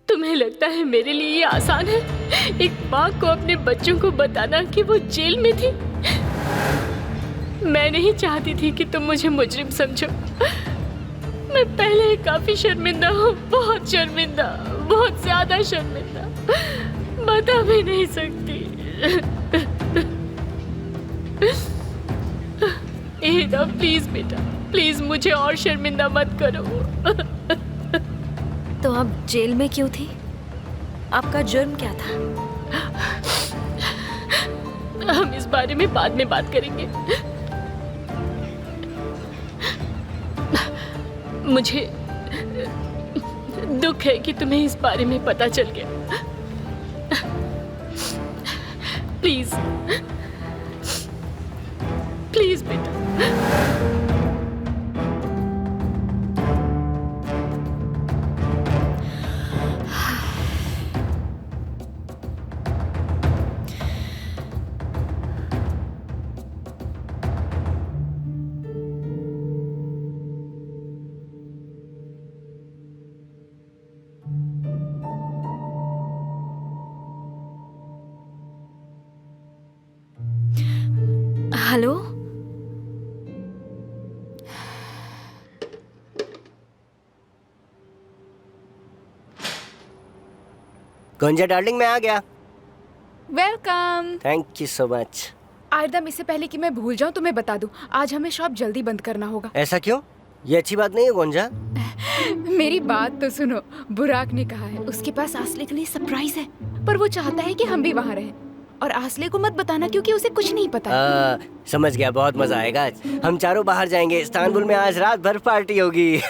तुम्हें लगता है मेरे लिए ये आसान है, एक माँ को अपने बच्चों को बताना कि वो जेल में थी? मैं नहीं चाहती थी कि तुम मुझे मुजरिम समझो। मैं पहले ही काफी शर्मिंदा हूँ, बहुत शर्मिंदा, बहुत ज्यादा शर्मिंदा, बता भी नहीं सकती। एदा प्लीज बेटा, प्लीज मुझे और शर्मिंदा मत करो। तो आप जेल में क्यों थी? आपका जुर्म क्या था? हम इस बारे में बाद में बात करेंगे। मुझे दुख है कि तुम्हें इस बारे में पता चल गया। प्लीज प्लीज बेटा। हेलो, गुंजा डार्लिंग, मैं आ गया। Welcome. Thank you so much. आयदम, इससे पहले कि मैं भूल जाऊं तुम्हें बता दूं, आज हमें शॉप जल्दी बंद करना होगा। ऐसा क्यों? ये अच्छी बात नहीं है गुंजा। मेरी बात तो सुनो, बुराक ने कहा है उसके पास आसले के लिए सरप्राइज है, पर वो चाहता है कि हम भी वहाँ रहें। और आसले को मत बताना क्योंकि उसे कुछ नहीं पता। समझ गया, बहुत मजा आएगा आज। हम चारों बाहर जाएंगे, इस्तांबुल में आज रात भर पार्टी होगी।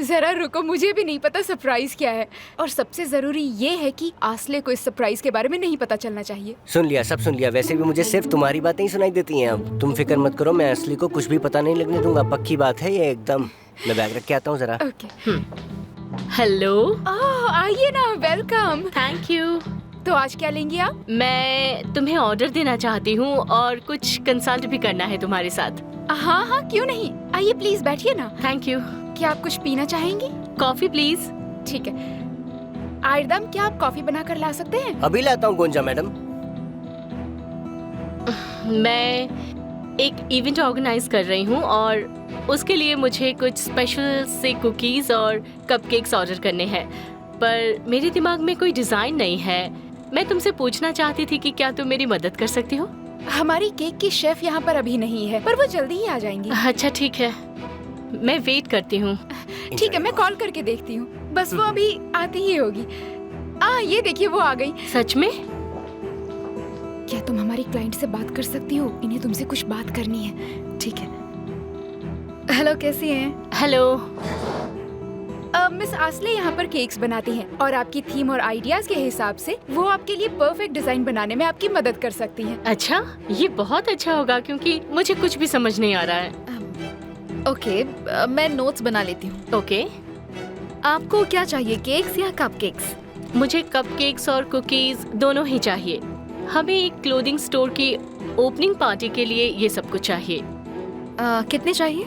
जरा रुको, मुझे भी नहीं पता सरप्राइज क्या है, और सबसे जरूरी ये है कि आसले को इस सरप्राइज के बारे में नहीं पता चलना चाहिए। सुन लिया, सब सुन लिया। वैसे भी मुझे सिर्फ तुम्हारी बातें ही सुनाई देती हैं। अब तुम फिक्र मत करो, मैं असली को कुछ भी पता नहीं लगने दूंगा, पक्की बात है ये एकदम। मैं बैग रख के आता हूँ जरा। हेलो। आइए ना, वेलकम। Thank you. तो आज क्या लेंगी आप? मैं तुम्हें ऑर्डर देना चाहती हूँ और कुछ कंसल्ट भी करना है तुम्हारे साथ। हाँ हाँ, क्यों नहीं, आइए प्लीज बैठिए ना। Thank you. क्या आप कुछ पीना चाहेंगी? Coffee please. ठीक है। आयरदम, क्या आप कॉफी बना कर ला सकते हैं? अभी लाता हूँ गुंजा मैडम। मैं एक इवेंट ऑर्गेनाइज कर रही हूँ और उसके लिए मुझे कुछ स्पेशल से कुकीज और कपकेक्स ऑर्डर करने हैं, पर मेरे दिमाग में कोई डिजाइन नहीं है। मैं तुमसे पूछना चाहती थी कि क्या तुम मेरी मदद कर सकती हो? हमारी केक की शेफ यहाँ पर अभी नहीं है, पर वो जल्दी ही आ जाएंगी। अच्छा ठीक है, मैं वेट करती हूँ। ठीक है, मैं कॉल करके देखती हूँ, बस वो अभी आती ही होगी। ये देखिए वो आ गई। सच में? क्या तुम हमारी क्लाइंट से बात कर सकती हो? इन्हें तुमसे कुछ बात करनी है। ठीक है। हेलो, कैसी हैं? हेलो। मिस आसले यहाँ पर केक्स बनाती हैं और आपकी थीम और आइडियाज के हिसाब से वो आपके लिए परफेक्ट डिजाइन बनाने में आपकी मदद कर सकती हैं। अच्छा, ये बहुत अच्छा होगा क्योंकि मुझे कुछ भी समझ नहीं आ रहा है। ओके, मैं नोट्स बना लेती हूँ। ओके। आपको क्या चाहिए, केक्स या कपकेक्स? मुझे कपकेक्स और कुकीज दोनों ही चाहिए। हमें एक क्लोथिंग स्टोर की ओपनिंग पार्टी के लिए ये सब कुछ चाहिए। कितने चाहिए?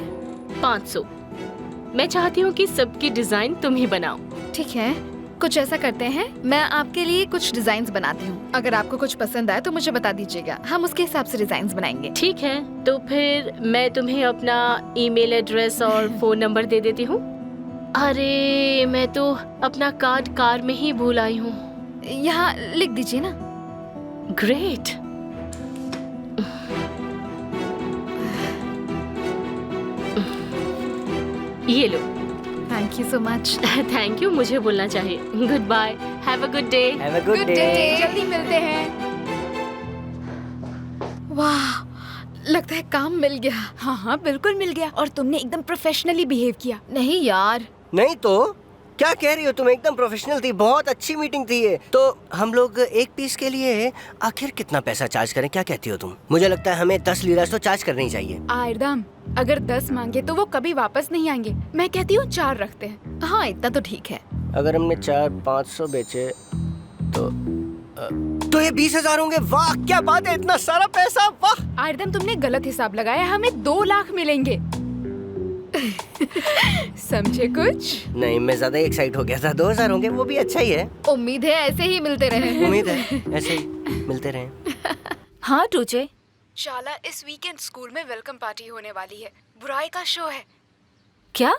500। मैं चाहती हूँ कि सबकी डिजाइन तुम ही बनाओ। ठीक है। कुछ ऐसा करते हैं, मैं आपके लिए कुछ डिजाइन बनाती हूँ। अगर आपको कुछ पसंद आए तो मुझे बता दीजिएगा, हम उसके हिसाब से डिजाइन बनाएंगे। ठीक है, तो फिर मैं तुम्हें अपना ईमेल एड्रेस और फोन नंबर दे देती हूँ। अरे मैं तो अपना कार्ड कार में ही भूल आई हूँ। यहाँ लिख दीजिए ना। ग्रेट। ये लो। Thank you so much. Thank you मुझे बोलना चाहिए। Goodbye, have a good day. Have a good day. जल्दी मिलते हैं। वाह, लगता है काम मिल गया। हाँ हाँ बिल्कुल मिल गया, और तुमने एकदम प्रोफेशनली बिहेव किया। नहीं यार। नहीं तो क्या कह रही हो तुम, एकदम प्रोफेशनल थी, बहुत अच्छी मीटिंग थी ये। तो हम लोग एक पीस के लिए आखिर कितना पैसा चार्ज करें, क्या कहती हो तुम? मुझे लगता है हमें 10 लीरा तो चार्ज करनी चाहिए। आयरदम, अगर 10 मांगे तो वो कभी वापस नहीं आएंगे। मैं कहती हूँ 4 रखते हैं। हाँ इतना तो ठीक है। अगर हमने 4-500 बेचे तो ये 20,000 होंगे। वाह क्या बात है, इतना सारा पैसा, वाह। आयरदम तुमने गलत हिसाब लगाया, हमें 2 लाख मिलेंगे। समझे कुछ? नहीं, मैं ज्यादा एक्साइट हो गया था। 2,000 होंगे, वो भी अच्छा ही है। उम्मीद है ऐसे ही मिलते रहे। उम्मीद है ऐसे ही मिलते रहे। हाँ टूचे, शाला इस वीकेंड स्कूल में वेलकम पार्टी होने वाली है। बुराई का शो है। क्या?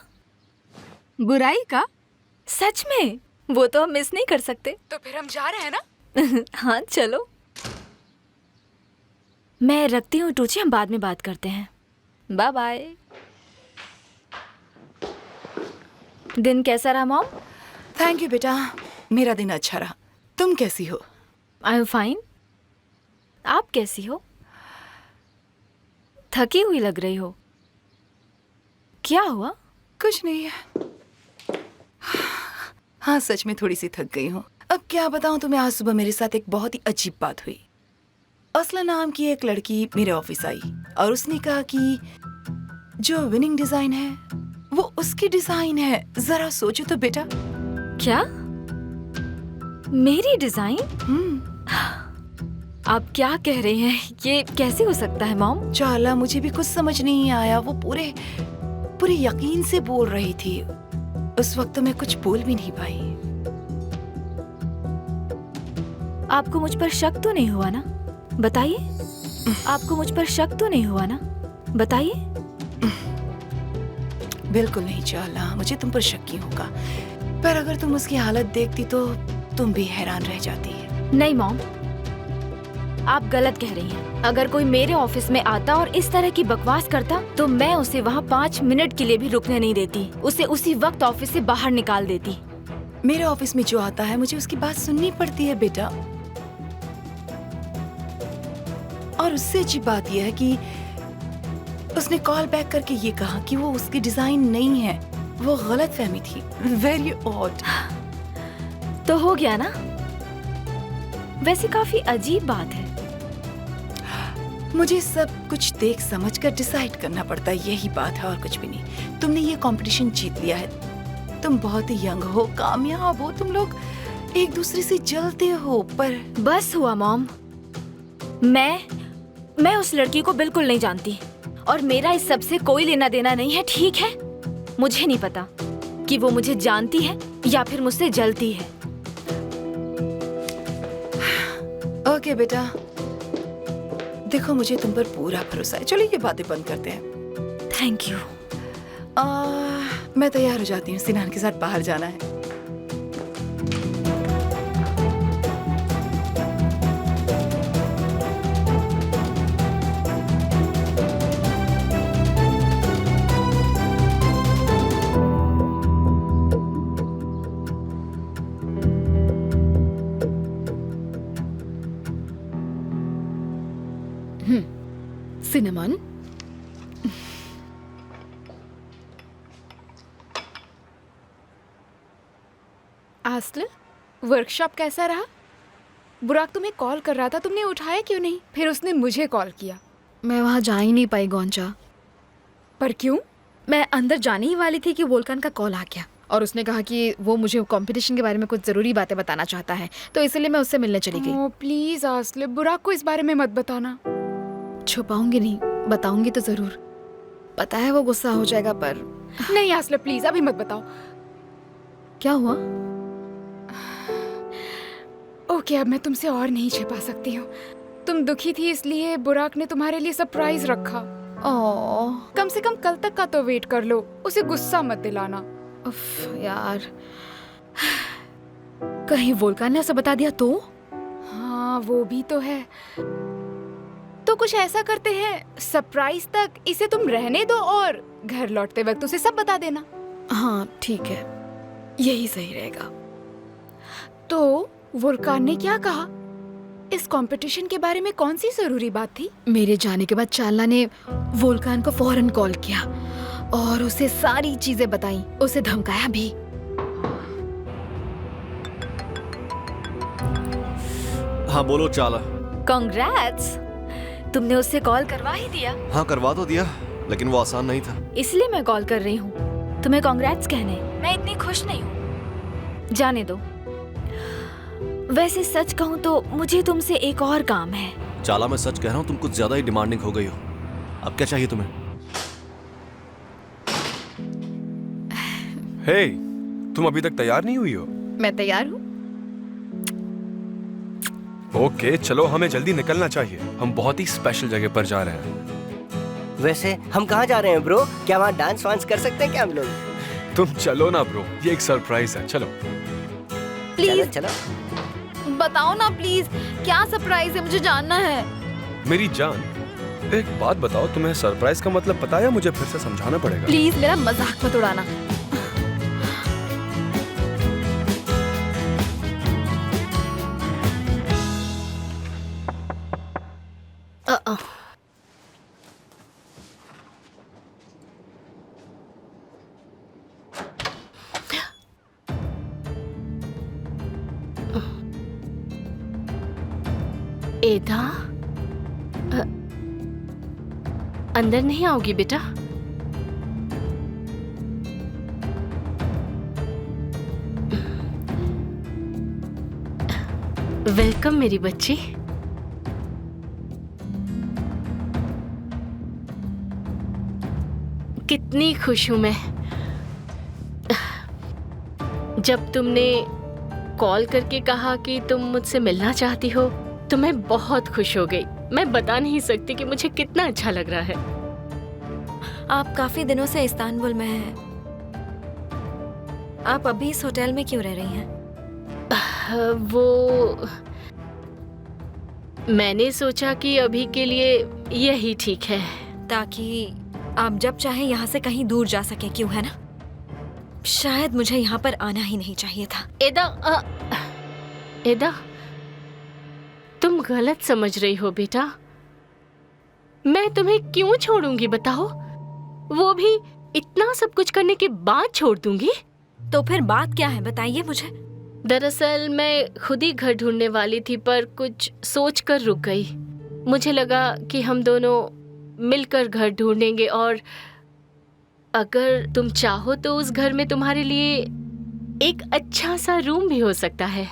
बुराई का? सच में? वो तो हम मिस नहीं कर सकते। तो फिर हम जा रहे हैं ना? हाँ चलो। मैं रखती हूँ टूचे, हम बाद में बात करते हैं। Bye bye. दिन कैसा रहा मॉम? थैंक यू बेटा, मेरा दिन अच्छा रहा। तुम कैसी हो? I am fine. आप कैसी हो? थकी हुई लग रही हो। क्या हुआ? कुछ नहीं है। हाँ सच में थोड़ी सी थक गई हूँ। अब क्या बताऊँ तुम्हें, आज सुबह मेरे साथ एक बहुत ही अजीब बात हुई। असला नाम की एक लड़की मेरे ऑफिस आई और उसने कहा कि जो विनिंग डिजाइन है वो उसकी डिजाइन है। जरा सोचो तो बेटा। क्या? मेरी डिजाइन? आप क्या कह रहे हैं? ये कैसे हो सकता है मॉम? चाला मुझे भी कुछ समझ नहीं आया। वो पूरे यकीन से बोल रही थी। उस वक्त तो मैं कुछ बोल भी नहीं पाई। आपको मुझ पर शक तो नहीं हुआ ना? बताइए। आपको मुझ पर शक तो नहीं हुआ ना? बताइए। बिल्कुल नहीं चाला, मुझे तुम पर शक ही होगा। पर अगर तुम उसकी हालत देखती तो तुम भी हैरान रह जाती। नहीं मॉम, आप गलत कह रही हैं। अगर कोई मेरे ऑफिस में आता और इस तरह की बकवास करता तो मैं उसे वहाँ 5 मिनट के लिए भी रुकने नहीं देती। उसे उसी वक्त ऑफिस से बाहर निकाल देती। मेरे ऑफिस में जो आता है मुझे उसकी बात सुननी पड़ती है बेटा। और उससे अच्छी बात यह है कि उसने कॉल बैक करके ये कहा कि वो उसकी डिजाइन नहीं है, वो गलत फहमी थी। Very odd. तो हो गया ना? वैसे काफी अजीब बात है। मुझे सब कुछ देख समझ कर डिसाइड करना पड़ता है, यही बात है और कुछ भी नहीं। तुमने ये कंपटीशन जीत लिया है। तुम बहुत ही यंग हो, कामयाब हो, तुम लोग एक दूसरे से जलते हो। पर बस हुआ मॉम। मैं उस लड़की को बिल्कुल नहीं जानती और मेरा इस सब से कोई लेना देना नहीं है, ठीक है? मुझे नहीं पता कि वो मुझे जानती है या फिर मुझसे जलती है। ओके बेटा, देखो मुझे तुम पर पूरा भरोसा है। चलो ये बातें बंद करते हैं। Thank you. मैं तैयार हो जाती हूँ, सिनान के साथ बाहर जाना है। सिनेमन, आस्ल, वर्कशॉप कैसा रहा? बुराक तुम्हें कॉल कर रहा था, तुमने उठाया क्यों नहीं? फिर उसने मुझे कॉल किया। मैं वहाँ जा ही नहीं पाई गोंचा। पर क्यों? मैं अंदर जाने ही वाली थी कि वोल्कान का कॉल आ गया और उसने कहा कि वो मुझे कंपटीशन के बारे में कुछ ज़रूरी बातें बताना चाहता है, तो इसलिए मैं उससे मिलने चली गई। ओह प्लीज आस्ल, बुराक को इस बारे में मत बताना। छुपाऊंगी नहीं, बताऊंगी तो ज़रूर। पता है वो गुस्सा हो जाएगा पर नहीं आस्ल प्लीज अभी मत बताओ। क्या हुआ? ओके, अब मैं तुमसे और नहीं छिपा सकती हूँ। तुम दुखी थी इसलिए बुराक ने तुम्हारे लिए सरप्राइज रखा। ओह, कम से कम कल तक का तो वेट कर लो, उसे गुस्सा मत दिलाना। उफ यार, कहीं वोल्कान ने ऐसा बता दिया तो? हाँ, वो भी तो है। तो कुछ ऐसा करते हैं, सरप्राइज तक इसे तुम रहने दो और घर लौटते वक्त उसे सब बता देना। हाँ ठीक है, यही सही रहेगा। तो वोल्कान ने क्या कहा? इस कंपटीशन के बारे में कौन सी जरूरी बात थी? मेरे जाने के बाद चालना ने वोल्कान को फौरन कॉल किया और उसे सारी चीजें बताई, उसे धमकाया भी। हाँ बोलो चाला। कांग्रेट्स, तुमने उससे कॉल करवा ही दिया। हाँ करवा तो दिया, लेकिन वो आसान नहीं था। इसलिए मैं कॉल कर रही हूँ तुम्हें कांग्रेट्स कहने। मैं इतनी खुश नहीं हूँ, जाने दो। वैसे सच कहूँ तो मुझे तुमसे एक और काम है। चाला मैं सच कह रहा हूँ, तुम कुछ ज्यादा ही डिमांडिंग हो गई हो। अब क्या चाहिए तुम्हें? हे, तुम अभी तक तैयार नहीं हुई हो? मैं तैयार हूँ। ओके, चलो हमें जल्दी निकलना चाहिए। हम बहुत ही स्पेशल जगह पर जा रहे हैं। वैसे हम कहाँ जा रहे हैं ब्रो? क्या वहाँ डांस वांस कर सकते हैं क्या हम लोग? तुम चलो ना ब्रो, ये एक सरप्राइज है। चलो प्लीज चलो। बताओ ना प्लीज, क्या सरप्राइज है, मुझे जानना है। मेरी जान, एक बात बताओ, तुम्हें सरप्राइज का मतलब पता है या मुझे फिर से समझाना पड़ेगा? प्लीज मेरा मजाक मत उड़ाना। एदा, अंदर नहीं आओगी बेटा? वेलकम मेरी बच्ची। कितनी खुश हूं मैं। जब तुमने कॉल करके कहा कि तुम मुझसे मिलना चाहती हो तो मैं बहुत खुश हो गई। मैं बता नहीं सकती कि मुझे कितना अच्छा लग रहा है। आप काफी दिनों से इस्तांबुल में हैं। आप अभी इस होटल में क्यों रह रही हैं? वो मैंने सोचा कि अभी के लिए यही ठीक है, ताकि आप जब चाहे यहाँ से कहीं दूर जा सके, क्यों है ना? शायद मुझे यहाँ पर आना ही नहीं चाहिए था। एदा, तुम गलत समझ रही हो बेटा। मैं तुम्हें क्यों छोड़ूंगी बताओ? वो भी इतना सब कुछ करने के बाद छोड़ दूंगी? तो फिर बात क्या है, बताइए मुझे। दरअसल मैं खुद ही घर ढूंढने वाली थी, पर कुछ सोच कर रुक गई। मुझे लगा कि हम दोनों मिलकर घर ढूंढेंगे और अगर तुम चाहो तो उस घर में तुम्हारे लिए एक अच्छा सा रूम भी हो सकता है।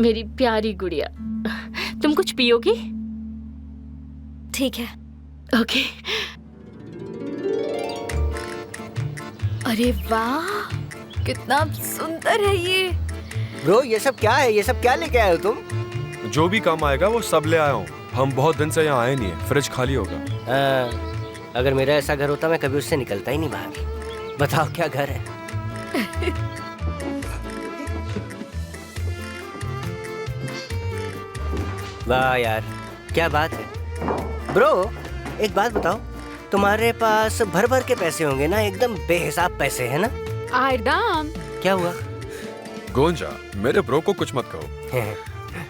मेरी प्यारी गुड़िया, तुम कुछ पियोगी? ठीक है। ओके। अरे वाह, कितना सुंदर है ये। ब्रो ये सब क्या है? ये सब क्या लेके आए हो तुम? जो भी काम आएगा वो सब ले आया हूँ। हम बहुत दिन से यहाँ आए नहीं है, फ्रिज खाली होगा। अगर मेरा ऐसा घर होता मैं कभी उससे निकलता ही नहीं बाहर। बताओ क्या घर है? वाह यार, क्या बात है। ब्रो एक बात बताओ, तुम्हारे पास भर भर के पैसे होंगे ना? एकदम बेहिसाब पैसे है ना? आयरदाम, क्या हुआ? गोंजा, मेरे ब्रो को कुछ मत कहो।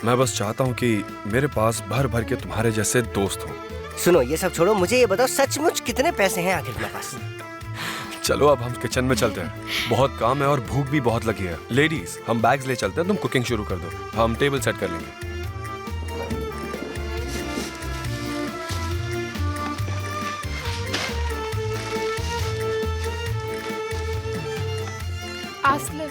मैं बस चाहता हूँ कि मेरे पास भर भर के तुम्हारे जैसे दोस्त हो। सुनो ये सब छोड़ो, मुझे ये बताओ सचमुच कितने पैसे हैं आखिर तुम्हारे पास? चलो अब हम किचन में चलते हैं, बहुत काम है और भूख भी बहुत लगी है। लेडीज हम बैग्स ले चलते हैं, तुम कुकिंग शुरू कर दो, हम टेबल सेट कर लेंगे। आस्ले,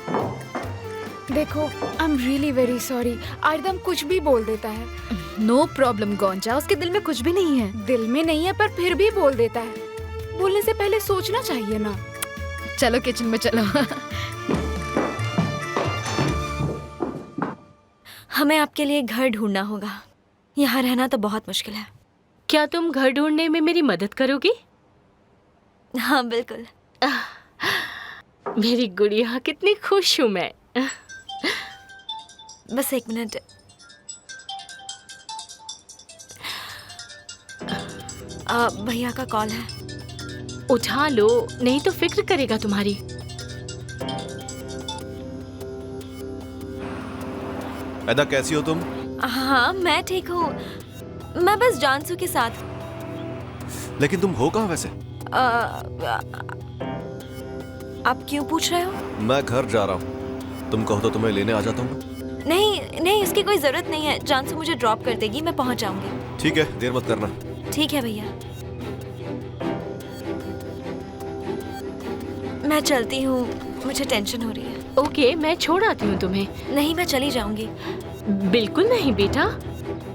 देखो, I am really very sorry. आयरदम कुछ भी बोल देता है। नो प्रॉब्लम गोंजा, उसके दिल में कुछ भी नहीं है। दिल में नहीं है पर फिर भी बोल देता है। बोलने से पहले सोचना चाहिए ना। चलो किचन में चलो। हमें आपके लिए घर ढूंढना होगा। यहाँ रहना तो बहुत मुश्किल है। क्या तुम घर ढूंढने में मेरी मदद करोगी? हाँ बिल्कुल। मेरी गुड़िया, कितनी खुश हूँ मैं। बस 1 मिनट। भैया का कॉल है। उठा लो, नहीं तो फिक्र करेगा तुम्हारी। एदा, कैसी हो तुम? हाँ मैं ठीक हूँ। मैं बस जानसू के साथ। लेकिन तुम हो कहाँ वैसे? आप क्यों पूछ रहे हो? मैं घर जा रहा हूँ, तुम कहो तो तुम्हें लेने आ जाता हूँ। नहीं नहीं, इसकी कोई जरूरत नहीं है। जानसू मुझे ड्रॉप कर देगी, मैं पहुँच जाऊंगी। ठीक है, देर मत करना। ठीक है भैया, मैं चलती हूँ, मुझे टेंशन हो रही है। ओके, मैं छोड़ आती हूँ तुम्हें। नहीं, मैं चली जाऊंगी। बिल्कुल नहीं बेटा,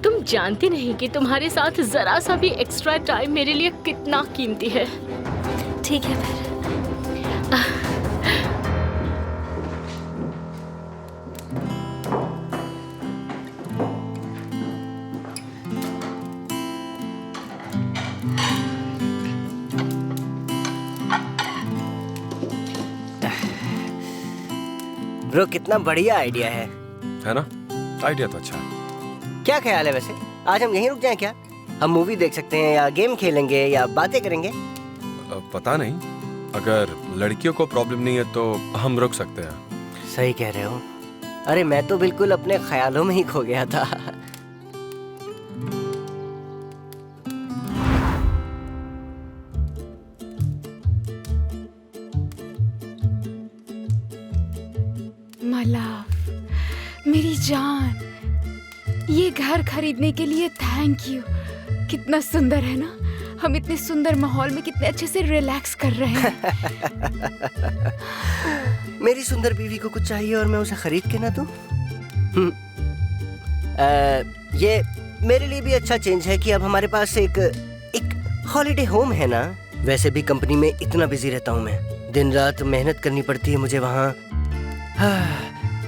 तुम जानती नहीं कि तुम्हारे साथ जरा सा भी एक्स्ट्रा टाइम मेरे लिए कितना कीमती है। ठीक है फिर। ब्रो, कितना बढ़िया आइडिया है ना? आइडिया तो अच्छा है। क्या ख्याल है वैसे, आज हम यहीं रुक जाएं क्या? हम मूवी देख सकते हैं या गेम खेलेंगे या बातें करेंगे। पता नहीं, अगर लड़कियों को प्रॉब्लम नहीं है तो हम रुक सकते हैं। सही कह रहे हो। अरे मैं तो बिल्कुल अपने ख्यालों में ही खो गया था। मलाफ, मेरी जान, ये घर खरीदने के लिए थैंक यू। कितना सुंदर है ना? हम इतने सुंदर माहौल में कितने अच्छे से रिलैक्स कर रहे हैं। मेरी सुंदर बीवी को कुछ चाहिए और मैं उसे खरीद के ना दूं? ये मेरे लिए भी अच्छा चेंज है कि अब हमारे पास एक हॉलिडे होम है ना। वैसे भी कंपनी में इतना बिजी रहता हूँ मैं, दिन रात मेहनत करनी पड़ती है मुझे वहाँ।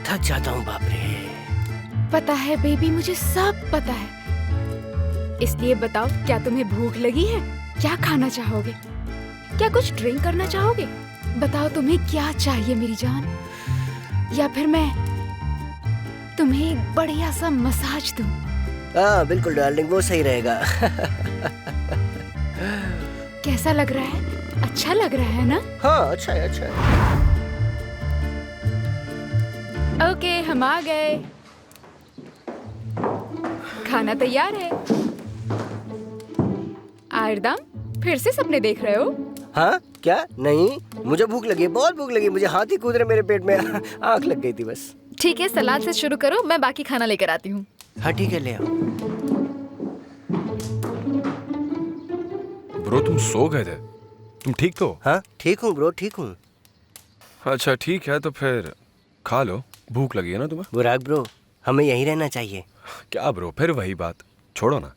थक जाता हूँ, बाप रे। पता है बेबी, मुझे सब पता है। इसलिए बताओ, क्या तुम्हें भूख लगी है? क्या खाना चाहोगे? क्या कुछ ड्रिंक करना चाहोगे? बताओ तुम्हें क्या चाहिए मेरी जान, या फिर मैं तुम्हें एक बढ़िया सा मसाज दूं? हाँ बिल्कुल डार्लिंग, वो सही रहेगा। कैसा लग रहा है? अच्छा लग रहा है ना? हाँ अच्छा है, अच्छा है। ओके, हम आ गए। खाना तैयार है। आयरदम, फिर से सपने देख रहे हो? हाँ क्या? नहीं, मुझे भूख लगी, बहुत भूख लगी। मुझे हाथी कूद रहे मेरे पेट में। आँख लग गई थी बस। ठीक है, सलाद से शुरू करो, मैं बाकी खाना लेकर आती हूँ। हाँ ठीक है, ले आओ। ब्रो, तुम सो गए थे? तुम ठीक तो? हाँ ठीक हूँ ब्रो, ठीक हूँ। अच्छा ठीक है, तो फिर खा लो, भूख लगी है ना तुम्हें? बुराक ब्रो, हमें यहीं रहना चाहिए। क्या ब्रो, फिर वही बात, छोड़ो ना।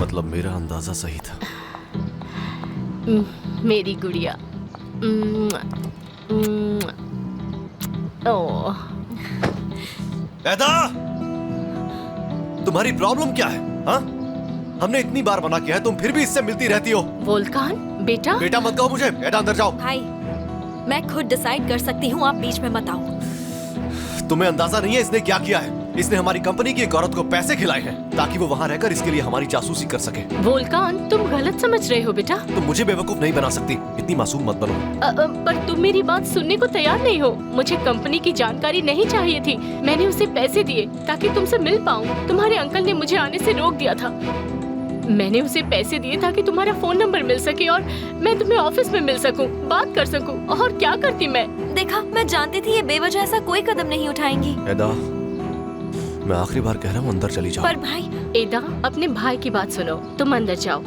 मतलब मेरा अंदाजा सही था। मेरी गुड़िया। ओह, एदा, तुम्हारी प्रॉब्लम क्या है? हाँ, हमने इतनी बार मना किया है, तुम फिर भी इससे मिलती रहती हो। वोल्कान, बेटा। बेटा मत कहो मुझे। एदा, अंदर जाओ। भाई, मैं खुद डिसाइड कर सकती हूँ, आप बीच में मत आओ। तुम्हें अंदाजा नहीं है इसने क्या किया है? इसने हमारी कंपनी की एक औरत को पैसे खिलाए हैं ताकि वो वहाँ रहकर इसके लिए हमारी जासूसी कर सके। वोल्कान, तुम गलत समझ रहे हो बेटा। तुम मुझे बेवकूफ नहीं बना सकती, इतनी मासूम मत बनो। पर तुम मेरी बात सुनने को तैयार नहीं हो। मुझे कंपनी की जानकारी नहीं चाहिए थी। मैंने उसे पैसे दिए ताकि तुमसे मिल पाऊं। तुम्हारे अंकल ने मुझे आने से रोक दिया था। मैंने उसे पैसे दिए ताकि तुम्हारा फोन नंबर मिल सके और मैं तुम्हें ऑफिस में मिल सकूं, बात कर सकूं। और क्या करती मैं? देखा, मैं जानती थी ये बेवजह ऐसा कोई कदम नहीं उठाएंगी। एदा, मैं आखिरी बार कह रहा हूँ अंदर चली जाओ। पर भाई। एदा, अपने भाई की बात सुनो, तुम अंदर जाओ।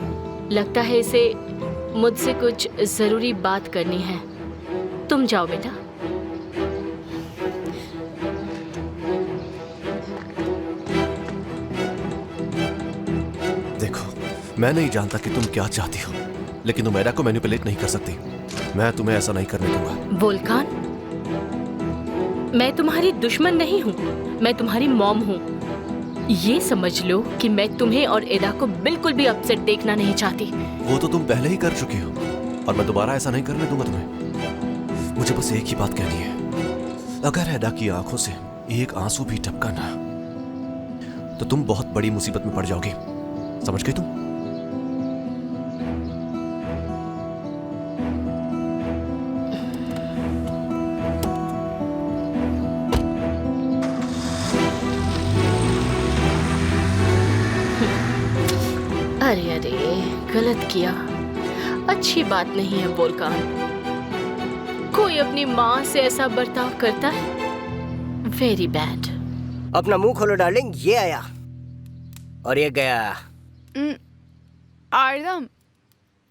लगता है इसे मुझसे कुछ जरूरी बात करनी है। तुम जाओ बेटा। देखो, मैं नहीं जानता कि तुम क्या चाहती हो, लेकिन तुम एडा को मैनिपुलेट नहीं कर सकती। मैं तुम्हें ऐसा नहीं करने दूंगा। वोल्कान, मैं तुम्हारी दुश्मन नहीं हूँ, मैं तुम्हारी मॉम हूँ। ये समझ लो कि मैं तुम्हें और एदा को बिल्कुल भी अपसेट देखना नहीं चाहती। वो तो तुम पहले ही कर चुकी हो और मैं दोबारा ऐसा नहीं करने दूंगा तुम्हें। मुझे बस एक ही बात कहनी है, अगर एडा की आंखों से एक आंसू भी टपका ना तो तुम बहुत बड़ी मुसीबत में पड़ जाओगी। समझ गई तुम? अरे अरे, गलत किया। अच्छी बात नहीं है वोल्कान। कोई अपनी माँ से ऐसा बर्ताव करता है? Very bad. अपना मुंह खोलो डार्लिंग, ये आया और ये गया। आर्यम,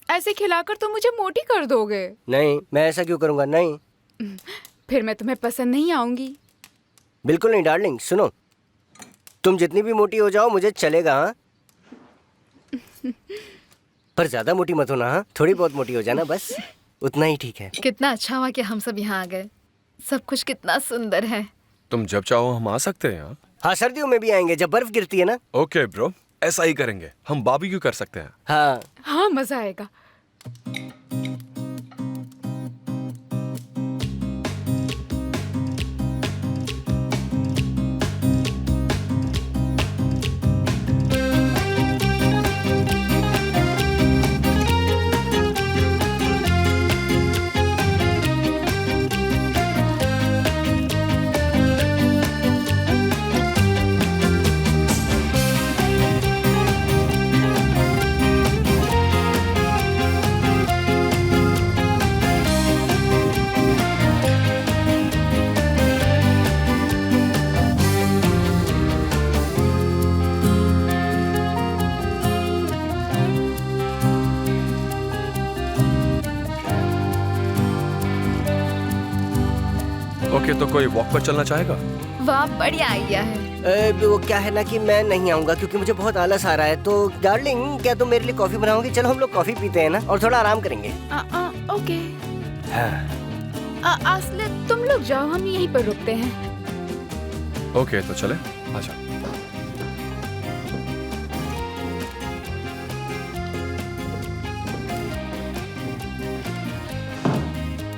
ऐसे खिलाकर तुम मुझे मोटी कर दोगे। नहीं, मैं ऐसा क्यों करूंगा? नहीं। फिर मैं तुम्हें पसंद नहीं आऊंगी। बिल्कुल नहीं डार्लिंग। सुनो, तुम जितनी भी मोटी हो जाओ मुझे चलेगा, हाँ? पर ज्यादा मोटी मत होना, हाँ? थोड़ी बहुत मोटी हो जाना, बस उतना ही ठीक है। कितना अच्छा हुआ कि हम सब यहाँ आ गए। सब कुछ कितना सुंदर है। तुम जब चाहो हम आ सकते हैं यहाँ। हाँ, सर्दियों में भी आएंगे जब बर्फ गिरती है ना। ओके ब्रो, ऐसा ही करेंगे। हम बारबेक्यू कर सकते हैं। हाँ हाँ, मजा आएगा। ओके, तो कोई वॉक पर चलना चाहेगा? वाह, बढ़िया आइडिया है। वो क्या है ना कि मैं नहीं आऊंगा क्योंकि मुझे बहुत आलस आ रहा है। तो डार्लिंग, क्या तुम मेरे लिए कॉफी बनाओगी? चलो हम लोग कॉफी पीते हैं ना और थोड़ा आराम करेंगे। ओके। हाँ। असले, तुम लोग जाओ, हम यहीं पर रुकते हैं। ओके, तो चले। अच्छा।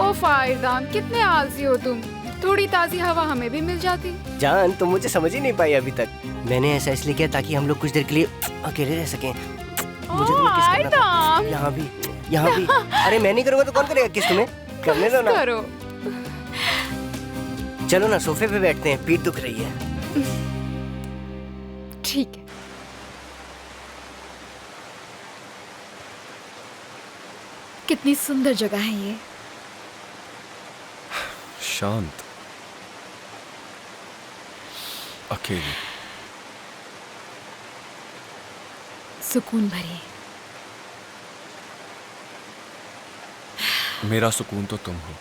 ओ फायरदान, कितने आलसी हो तुम। थोड़ी ताजी हवा हमें भी मिल जाती। जान, तुम मुझे समझ ही नहीं पाई अभी तक। मैंने ऐसा इसलिए किया ताकि हम लोग कुछ देर के लिए अकेले रह सकें। मुझे तुम्हें किस करना था। यहाँ भी, यहाँ भी। अरे मैं नहीं करूँगा तो कौन करेगा किस? तुम्हें करने दो ना। करो। चलो ना, सोफे पे बैठते हैं, पीठ दुख रही है। ठीक है। कितनी सुंदर जगह है ये। शांत, अकेली, सुकून भरी। मेरा सुकून तो तुम हो।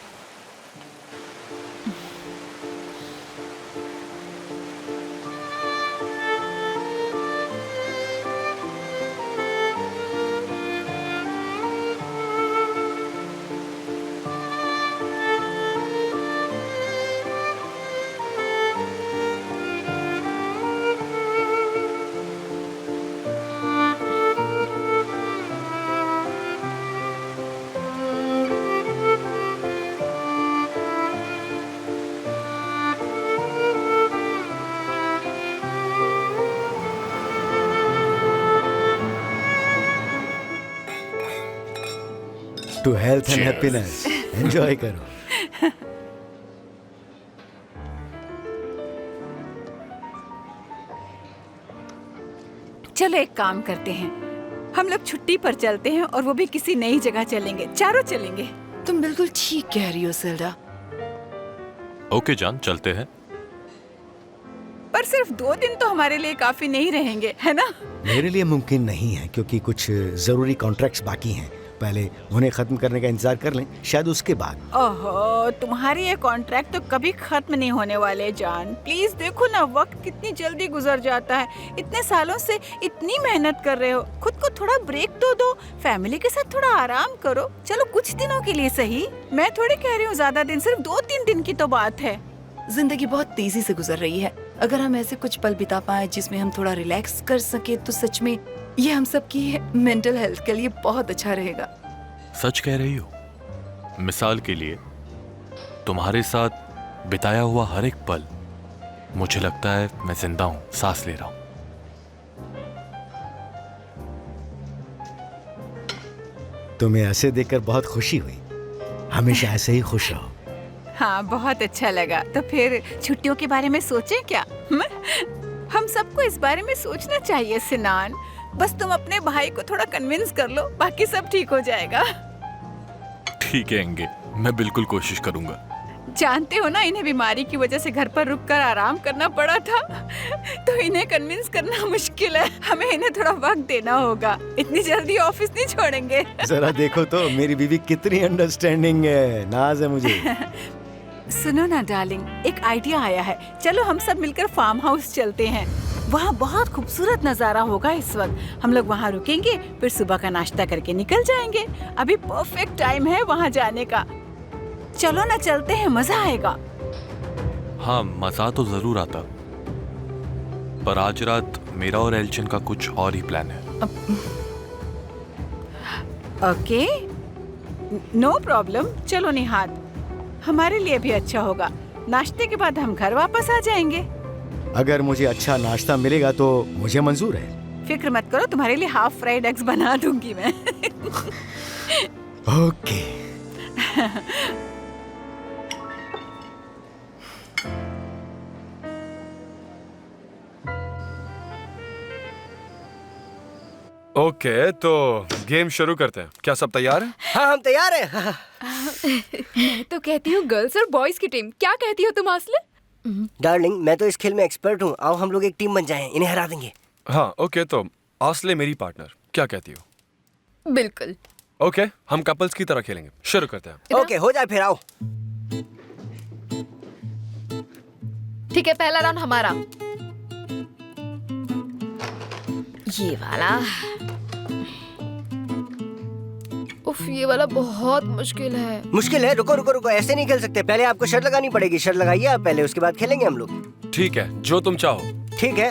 To health and happiness. Enjoy करो। चलो एक काम करते हैं, हम लोग छुट्टी पर चलते हैं और वो भी किसी नई जगह चलेंगे, चारों चलेंगे। तुम बिल्कुल ठीक कह रही हो सेल्डा। ओके जान, चलते हैं। पर सिर्फ 2 दिन तो हमारे लिए काफी नहीं रहेंगे, है ना? मेरे लिए मुमकिन नहीं है क्योंकि कुछ जरूरी कॉन्ट्रैक्ट्स बाकी हैं। पहले उन्हें खत्म करने का इंतजार कर लें, शायद उसके बाद। ओहो, तुम्हारे ये कॉन्ट्रैक्ट तो कभी खत्म नहीं होने वाले जान। प्लीज देखो ना, वक्त कितनी जल्दी गुजर जाता है। इतने सालों से इतनी मेहनत कर रहे हो, खुद को थोड़ा ब्रेक तो दो, फैमिली के साथ थोड़ा आराम करो। चलो कुछ दिनों के लिए सही, मैं थोड़ी कह रही हूँ ज्यादा दिन, सिर्फ 2-3 दिन की तो बात है। जिंदगी बहुत तेजी से गुजर रही है। अगर हम ऐसे कुछ पल बिता पाए जिसमें हम थोड़ा रिलैक्स कर सके तो सच में ये हम सब की मेंटल हेल्थ के लिए बहुत अच्छा रहेगा। सच कह रही हो। मिसाल के लिए तुम्हारे साथ बिताया हुआ हर एक पल मुझे लगता है मैं जिंदा हूं, सांस ले रहा हूं। तुम्हें ऐसे देखकर बहुत खुशी हुई। हमेशा ऐसे ही खुश रहो। हाँ, बहुत अच्छा लगा। तो फिर छुट्टियों के बारे में सोचें क्या? हम सबको इस बारे में सोचना चाहिए सिनान। बस तुम अपने भाई को थोड़ा कन्विंस कर लो, बाकी सब ठीक हो जाएगा। ठीक है एंगे, मैं बिल्कुल कोशिश करूंगा। जानते हो ना, इन्हें बीमारी की वजह से घर पर रुककर आराम करना पड़ा था, तो इन्हें कन्विंस करना मुश्किल है। हमें इन्हें थोड़ा वक्त देना होगा, इतनी जल्दी ऑफिस नहीं छोड़ेंगे। जरा देखो तो मेरी बीवी कितनी अंडरस्टैंडिंग है, नाज है मुझे। सुनो ना डार्लिंग, एक आइडिया आया है। चलो हम सब मिलकर फार्म हाउस चलते हैं। वहाँ बहुत खूबसूरत नजारा होगा इस वक्त। हम लोग वहाँ रुकेंगे, फिर सुबह का नाश्ता करके निकल जाएंगे। अभी परफेक्ट टाइम है वहाँ जाने का। चलो ना, चलते हैं, मजा आएगा। हाँ, मजा तो जरूर आता, पर आज रात मेरा और एल्चिन का कुछ और ही प्लान है। Okay, no problem. चलो निहाद, हमारे लिए भी अच्छा होगा। नाश्ते के बाद हम घर वापस आ जाएंगे। अगर मुझे अच्छा नाश्ता मिलेगा तो मुझे मंजूर है। फिक्र मत करो, तुम्हारे लिए हाफ फ्राइड एग्स बना दूंगी मैं। ओके। ओके, तो गेम शुरू करते हैं। क्या सब तैयार है? हाँ, हम तैयार हैं। मैं तो कहती हूँ गर्ल्स और बॉयज की टीम। क्या कहती हो तुम आसले? डार्लिंग, मैं तो इस खेल में एक्सपर्ट हूँ। आओ हम लोग एक टीम बन जाएं, इन्हें हरा देंगे। हाँ, ओके, तो आसले मेरी पार्टनर, क्या कहती हो? बिल्कुल। ओके, हम कपल्स की तरह खेलेंगे। शुरू करते हैं। ओके, हो जाए फिर, आओ। ठीक है, पहला राउंड हमारा। ये वाला। उफ, ये वाला बहुत मुश्किल है। मुश्किल है? रुको रुको रुको, ऐसे नहीं खेल सकते। पहले आपको शर्त लगानी पड़ेगी। शर्त लगाइए आप पहले, उसके बाद खेलेंगे हम लोग। ठीक है, जो तुम चाहो। ठीक है,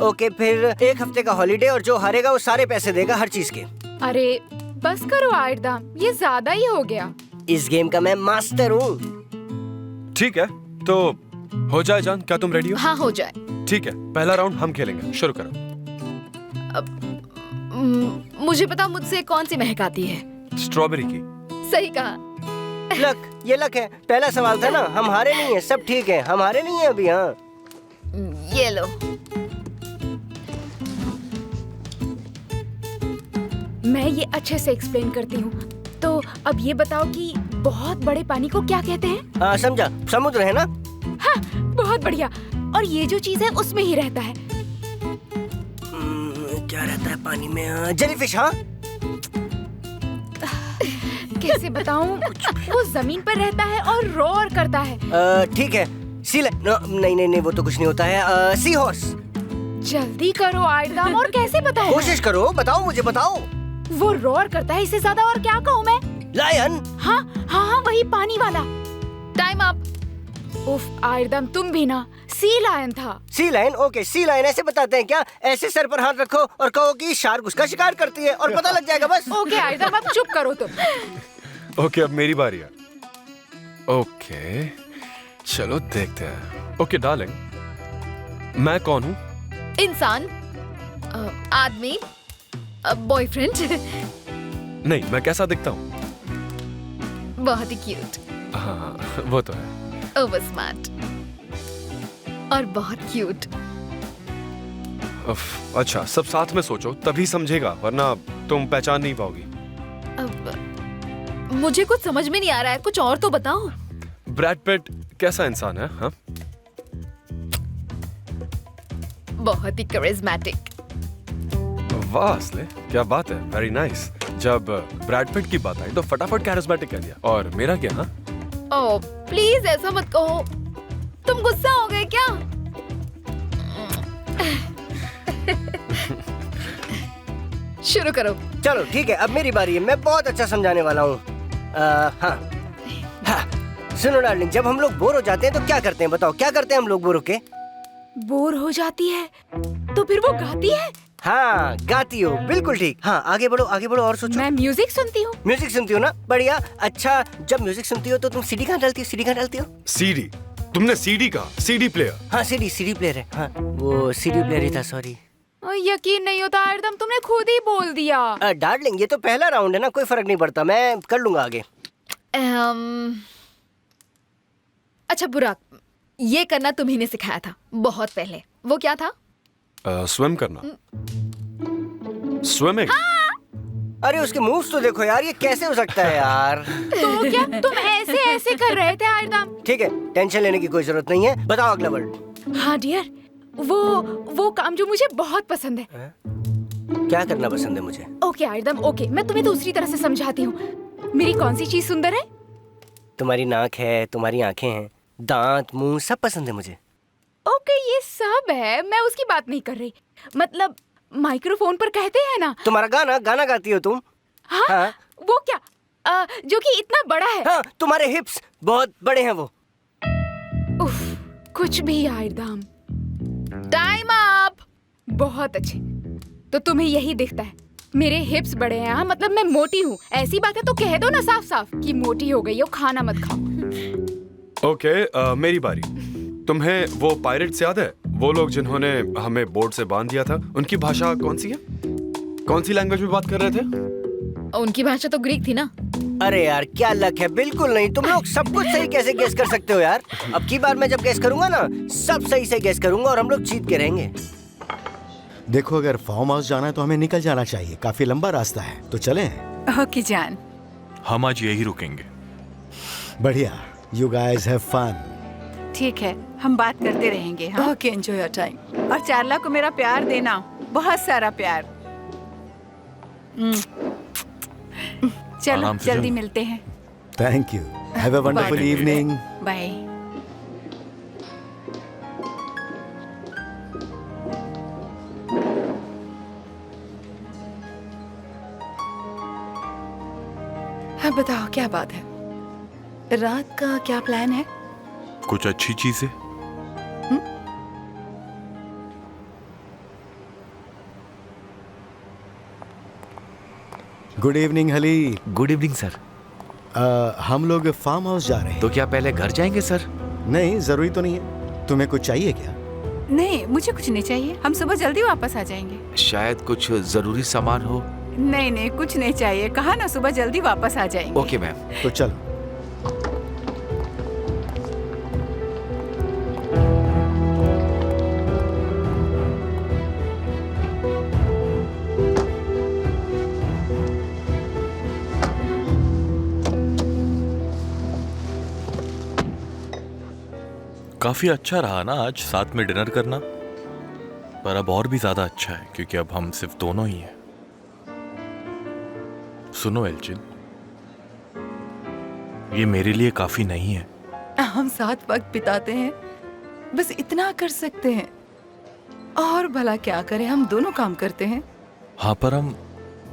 ओके, फिर 1 हफ्ते का हॉलीडे, और जो हारेगा वो सारे पैसे देगा हर चीज के। अरे बस करो आयरदाम, ये ज्यादा ही हो गया। इस गेम का मैं मास्टर हूँ। ठीक है, तो हो जाए जान, क्या तुम रेडी हो? हाँ, हो जाए। ठीक है, पहला राउंड हम खेलेंगे। शुरू करो। मुझे पता मुझसे कौन सी महक आती है। स्ट्रॉबेरी की। सही कहा। लक, ये लक है। पहला सवाल था ना, हम हारे नहीं है, सब ठीक है, हम हारे नहीं है अभी। हाँ, ये लो। मैं ये अच्छे से एक्सप्लेन करती हूँ। तो अब ये बताओ कि बहुत बड़े पानी को क्या कहते हैं? हाँ, समझा, समुद्र है ना? हाँ, बहुत बढ़िया। और ये जो चीज है उसमें ही रहता है। क्या रहता है पानी में? जेलीफिश। हाँ, कैसे बताऊं? वो जमीन पर रहता है और रोर करता है। ठीक है, सी नहीं, वो तो कुछ नहीं होता है। Sea horse. जल्दी करो आयरदाम, और कैसे बताऊं? कोशिश करो, बताओ, मुझे बताओ। वो रोर करता है, इससे ज्यादा और क्या कहूँ मैं? लायन। हाँ हाँ हाँ, वही पानी वाला। Time up. उफ आयरदाम, तुम भी ना। सी लायन था। Sea lion? Okay, sea lion ऐसे बताते हैं क्या? ऐसे सर पर हाथ रखो और कहो कि शार्क उसका शिकार करती है और पता लग जाएगा बस। ओके आयरदाम, अब चुप करो तुम। ओके, अब मेरी बारी है। ओके, चलो देखते हैं। ओके डार्लिंग, मैं कौन हूँ? इंसान, आदमी, बॉयफ्रेंड। नहीं, मैं कैसा दिखता हूँ? बहुत ही क्यूट, हाँ, वो तो है। ओवर स्मार्ट और बहुत क्यूट। अच्छा, सब साथ में सोचो तभी समझेगा, वरना तुम पहचान नहीं पाओगी। अब मुझे कुछ समझ में नहीं आ रहा है, कुछ और तो बताओ। ब्रैड पिट कैसा इंसान है? हाँ, बहुत ही करिश्मेटिक। वाह असले, क्या बात है, वेरी नाइस। जब ब्रैड पिट की बात आई तो फटाफट कैरिस्मेटिक कह दिया। और मेरा क्या? हाँ, ओह प्लीज ऐसा मत कहो, तुम गुस्सा हो गए क्या? शुरू करो। चलो ठीक है, अब मेरी बारी है। मैं बहुत अच्छा समझाने वाला हूँ। हाँ सुनो डार्लिंग, जब हम लोग बोर हो जाते हैं तो क्या करते हैं? बताओ क्या करते हैं हम लोग बोर होके? बोर हो जाती है तो फिर वो गाती है। हाँ गाती हो, बिल्कुल ठीक। हाँ आगे बढ़ो और सोचो। मैं म्यूजिक सुनती हूँ। म्यूजिक सुनती हो ना, बढ़िया। अच्छा जब म्यूजिक सुनती हो तो तुम सीडी कहाँ डालती हो? सीडी कहाँ डालती हो? सीडी? तुमने सीडी कहा? CD player? हाँ सीडी प्लेयर है। हाँ वो सीडी प्लेयर ही था, सॉरी। यकीन नहीं होता आयरदम, तुमने खुद ही बोल दिया। डार्लिंग ये तो पहला राउंड है ना, कोई फर्क नहीं पड़ता, मैं कर लूंगा आगे। अच्छा बुराक, ये करना तुम्ही ने सिखाया था बहुत पहले, वो क्या था? स्विम करना। स्विमिंग। अरे उसके मूव्स तो देखो यार, ये कैसे हो सकता है यार? तो क्या तुम ऐसे ऐसे कर रहे थे आयरदम? ठीक है, टेंशन लेने की कोई जरूरत नहीं है। बताओ अगला वर्ड। हाँ डियर, वो काम जो मुझे बहुत पसंद है। क्या करना पसंद है मुझे? ओके आयरदम, ओके, मैं तुम्हें दूसरी तरह से समझाती हूँ। मेरी कौन सी चीज सुंदर है? तुम्हारी नाक है, तुम्हारी आंखें हैं, दांत, मुंह, सब पसंद है मुझे। ओके ये सब है, मैं उसकी बात नहीं कर रही। मतलब माइक्रोफोन पर कहते हैं ना, तुम्हारा गाना गाती हो तुम। हाँ? वो क्या जो कि इतना बड़ा है। हाँ, तुम्हारे हिप्स बहुत बड़े हैं वो। उफ, कुछ भी आयरदम। Time up. बहुत अच्छे, तो तुम्हें यही दिखता है मेरे हिप्स बड़े हैं। मतलब मैं मोटी हूँ, ऐसी बात है तो कह दो ना साफ साफ कि मोटी हो गई हो, खाना मत खाओ। ओके मेरी बारी। तुम्हें वो पायरेट्स याद है? वो लोग जिन्होंने हमें बोर्ड से बांध दिया था, उनकी भाषा कौन सी है? कौन सी लैंग्वेज में बात कर रहे थे? उनकी भाषा तो ग्रीक थी ना। अरे यार क्या लक है, बिल्कुल नहीं। तुम लोग सब कुछ सही कैसे गेस कर सकते हो यार? अब की बार मैं जब गेस करूंगा ना, सब सही से गेस करूंगा और हम लोग जीत के रहेंगे। देखो अगर फार्म हाउस जाना है तो हमें निकल जाना चाहिए, काफी लंबा रास्ता है, तो चलें? ओके जान, हम आज यही रुकेंगे। बढ़िया, यू गाइस हैव फन। ठीक है, हम बात करते रहेंगे। हाँ? Okay, enjoy your time. और चार्ला को मेरा प्यार देना, बहुत सारा प्यार। चलो जल्दी मिलते हैं। Thank you, have a wonderful evening. Bye. हाँ बताओ क्या बात है, रात का क्या प्लान है? कुछ अच्छी चीजें। गुड इवनिंग हली। Good evening sir. हम लोग फार्म हाउस जा रहे हैं। तो क्या पहले घर जाएंगे सर? नहीं, जरूरी तो नहीं है। तुम्हें कुछ चाहिए क्या? नहीं, मुझे कुछ नहीं चाहिए, हम सुबह जल्दी वापस आ जाएंगे। शायद कुछ जरूरी सामान हो। नहीं नहीं, कुछ नहीं चाहिए, कहा ना सुबह जल्दी वापस आ जाएंगे। Okay ma'am. तो चलो। काफी अच्छा रहा ना आज साथ में डिनर करना, पर अब और भी ज्यादा अच्छा है क्योंकि अब हम सिर्फ दोनों ही हैं। सुनो एल्चिन, ये मेरे लिए काफी नहीं है। हम साथ वक्त बिताते हैं, बस इतना कर सकते हैं। और भला क्या करें, हम दोनों काम करते हैं। हाँ, पर हम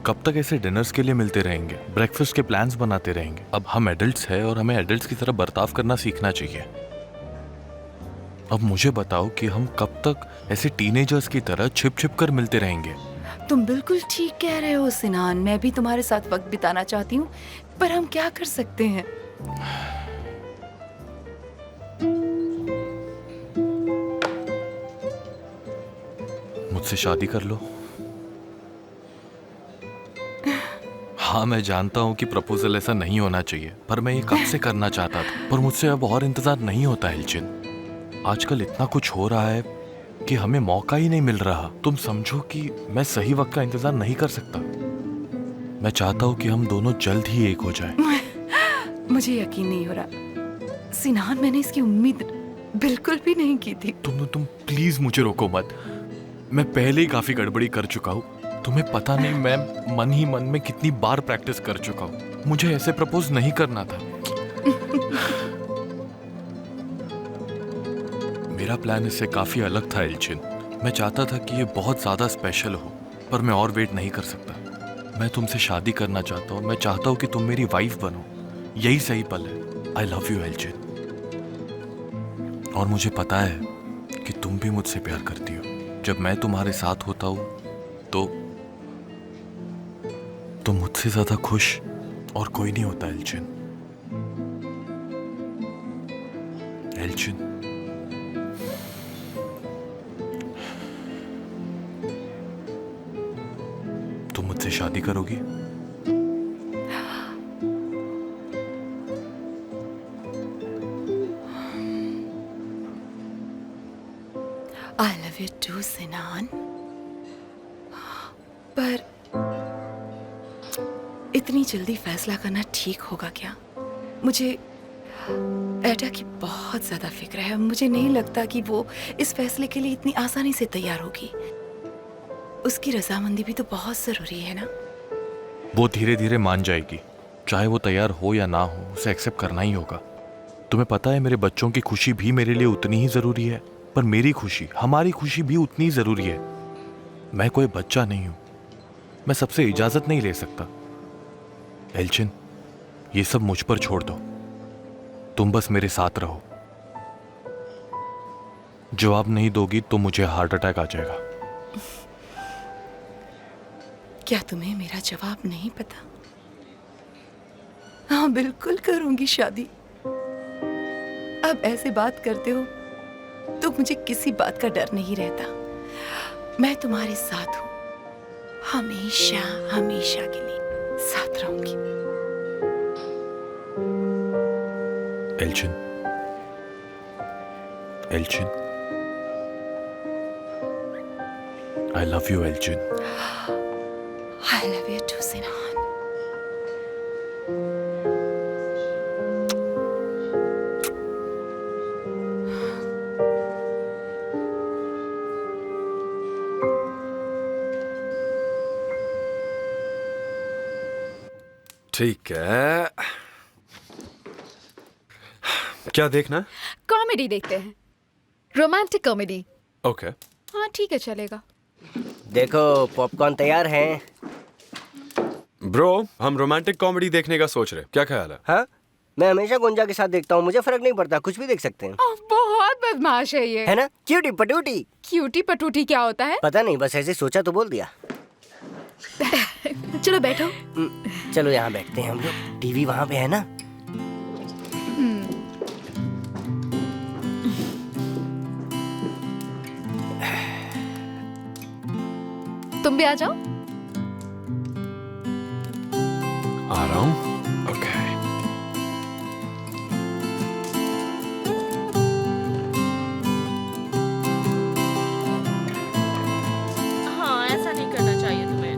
कब तक ऐसे डिनर्स के लिए मिलते रहेंगे, ब्रेकफास्ट के प्लान्स बनाते रहेंगे? अब हम एडल्ट्स हैं और हमें एडल्ट्स की तरह बर्ताव करना सीखना चाहिए। अब मुझे बताओ कि हम कब तक ऐसे टीनेजर्स की तरह छिप छिप कर मिलते रहेंगे? तुम बिल्कुल ठीक कह रहे हो सिनान, मैं भी तुम्हारे साथ वक्त बिताना चाहती हूँ, पर हम क्या कर सकते हैं? मुझसे शादी कर लो। हाँ मैं जानता हूँ कि प्रपोजल ऐसा नहीं होना चाहिए, पर मैं ये कब से करना चाहता था, पर मुझसे अब और इंतजार नहीं होता एल्चिन। आजकल इतना कुछ हो रहा है कि हमें मौका ही नहीं मिल रहा। तुम समझो कि मैं सही वक्त का इंतजार नहीं कर सकता। मैं चाहता हूँ कि हम दोनों जल्द ही एक हो जाएं। मुझे यकीन नहीं हो रहा सिनान, मैंने इसकी उम्मीद बिल्कुल भी नहीं की थी। तुम प्लीज मुझे रोको मत। मैं पहले ही काफी गड़बड़ी कर चुका हूँ। तुम्हें पता नहीं मैं मन ही मन में कितनी बार प्रैक्टिस कर चुका हूँ। मुझे ऐसे प्रपोज नहीं करना था। मेरा प्लान इससे काफी अलग था एल्चिन। मैं चाहता था कि ये बहुत ज्यादा स्पेशल हो, पर मैं और वेट नहीं कर सकता। मैं तुमसे शादी करना चाहता हूँ। मैं चाहता हूँ कि तुम मेरी वाइफ बनो। यही सही पल है। I love you Elchin. और मुझे पता है कि तुम भी मुझसे प्यार करती हो। जब मैं तुम्हारे साथ होता हूँ तो तुम मुझसे ज्यादा खुश और कोई नहीं होता एल्चिन। एल्चिन, तुम मुझसे शादी करोगी? I love you too, सिनान। पर इतनी जल्दी फैसला करना ठीक होगा क्या? मुझे एडा की बहुत ज्यादा फिक्र है। मुझे नहीं लगता कि वो इस फैसले के लिए इतनी आसानी से तैयार होगी। उसकी रजामंदी भी तो बहुत जरूरी है ना। वो धीरे धीरे मान जाएगी। चाहे वो तैयार हो या ना हो, उसे एक्सेप्ट करना ही होगा। तुम्हें पता है मेरे बच्चों की खुशी भी मेरे लिए उतनी ही जरूरी है, पर मेरी खुशी, हमारी खुशी भी उतनी जरूरी है। मैं कोई बच्चा नहीं हूं। मैं सबसे इजाजत नहीं ले सकता। एल्चिन, ये सब मुझ पर छोड़ दो। तुम बस मेरे साथ रहो। जवाब नहीं दोगी तो मुझे हार्ट अटैक आ जाएगा। क्या तुम्हें मेरा जवाब नहीं पता? हाँ, बिल्कुल करूंगी शादी। अब ऐसे बात करते हो तो मुझे किसी बात का डर नहीं रहता। मैं तुम्हारे साथ हूं, हमेशा हमेशा के लिए साथ रहूंगी। Elchin, Elchin, I love you Elchin. I love you too, Sinan. ठीक है, क्या देखना है? कॉमेडी देखते हैं। Romantic comedy. ओके। हाँ ठीक है, चलेगा। देखो पॉपकॉर्न तैयार हैं। ब्रो, हम रोमांटिक कॉमेडी देखने का सोच रहे, क्या ख्याल है? हाँ, मैं हमेशा गुंजा के साथ देखता हूँ। मुझे फर्क नहीं पड़ता, कुछ भी देख सकते हैं। बहुत बदमाश है ये, है ना? क्यूटी पटूटी। क्यूटी पटूटी क्या होता है? पता नहीं, बस ऐसे सोचा तो बोल दिया। चलो बैठो। चलो यहाँ बैठते हैं हम लोग। टीवी वहाँ पे है ना? तुम भी आ जाओ। आ रहा हूँ। ओके। हाँ, ऐसा नहीं करना चाहिए तुम्हें।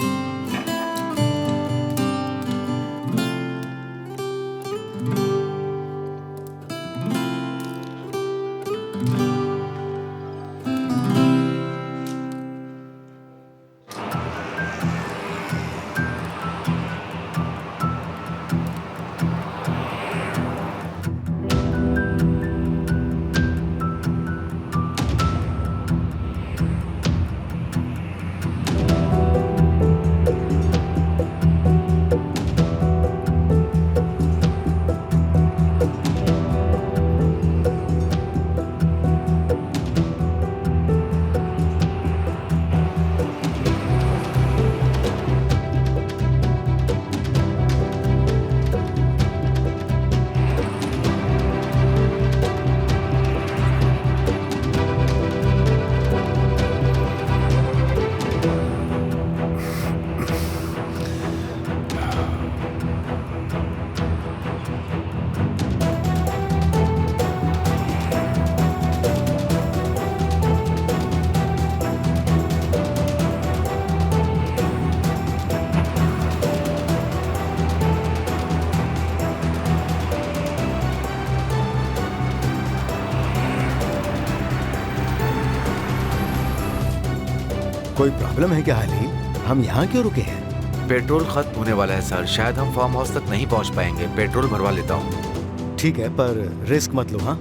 कोई प्रॉब्लम है क्या हाली? हम यहाँ क्यों रुके हैं? पेट्रोल खत्म होने वाला है सर, शायद हम फार्म हाउस तक नहीं पहुंच पाएंगे। पेट्रोल भरवा लेता हूँ। ठीक है, पर रिस्क मत लो। हाँ,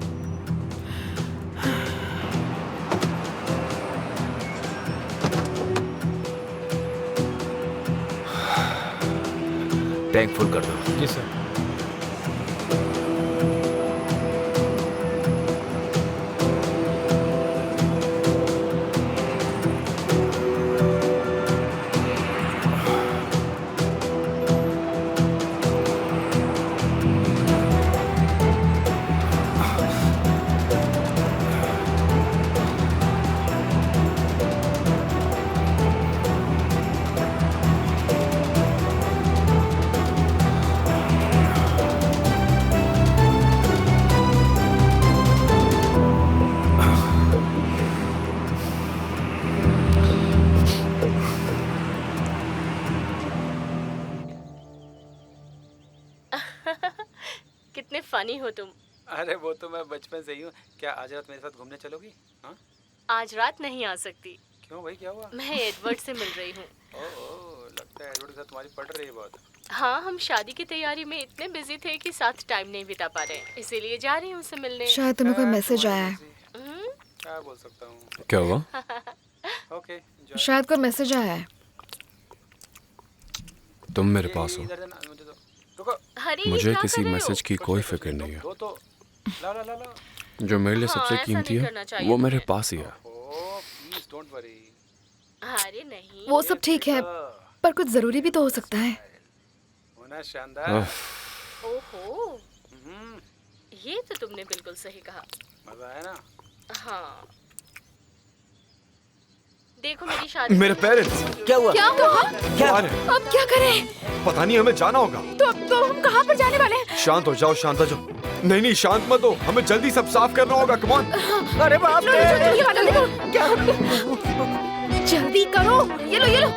टैंक फुल कर दो। जी सर। कितने फनी हो तुम। अरे वो तो मैं बचपन से ही हूँ। क्या आज रात मेरे साथ घूमने चलोगी? हाँ? आज रात नहीं आ सकती। क्यों भाई, क्या हुआ? मैं एडवर्ड से मिल रही हूँ। ओह, लगता है एडवर्ड के साथ तुम्हारी पड़ रही है बहुत। हाँ, हम शादी की तैयारी में इतने बिजी थे कि साथ टाइम नहीं बिता पा रहे, इसीलिए जा रही हूँ उससे मिलने। शायद तुम्हें कोई मैसेज आया है। क्या बोल सकता हूँ? क्या हुआ? ओके, शायद कोई मैसेज आया है। तुम मेरे पास हो। मुझे किसी मैसेज की कोई फिक्र नहीं है। जो मेरे लिए सबसे कीमती है वो मेरे पास ही है। अरे नहीं, वो सब ठीक है, पर कुछ जरूरी भी तो हो सकता है। ओहो, ये तो तुमने बिल्कुल सही कहा। मजा आया ना? हाँ, देखो मेरी शादी। मेरे पेरेंट्स। क्या हुआ? क्या हुआ? क्या? अब क्या करें? पता नहीं, हमें जाना होगा। तो हम कहाँ पर जाने वाले हैं? शांत हो जाओ, शांत हो जाओ। नहीं, शांत मत हो, हमें जल्दी सब साफ करना होगा। Come on. अरे बाप रे! जल्दी करो, ये लो।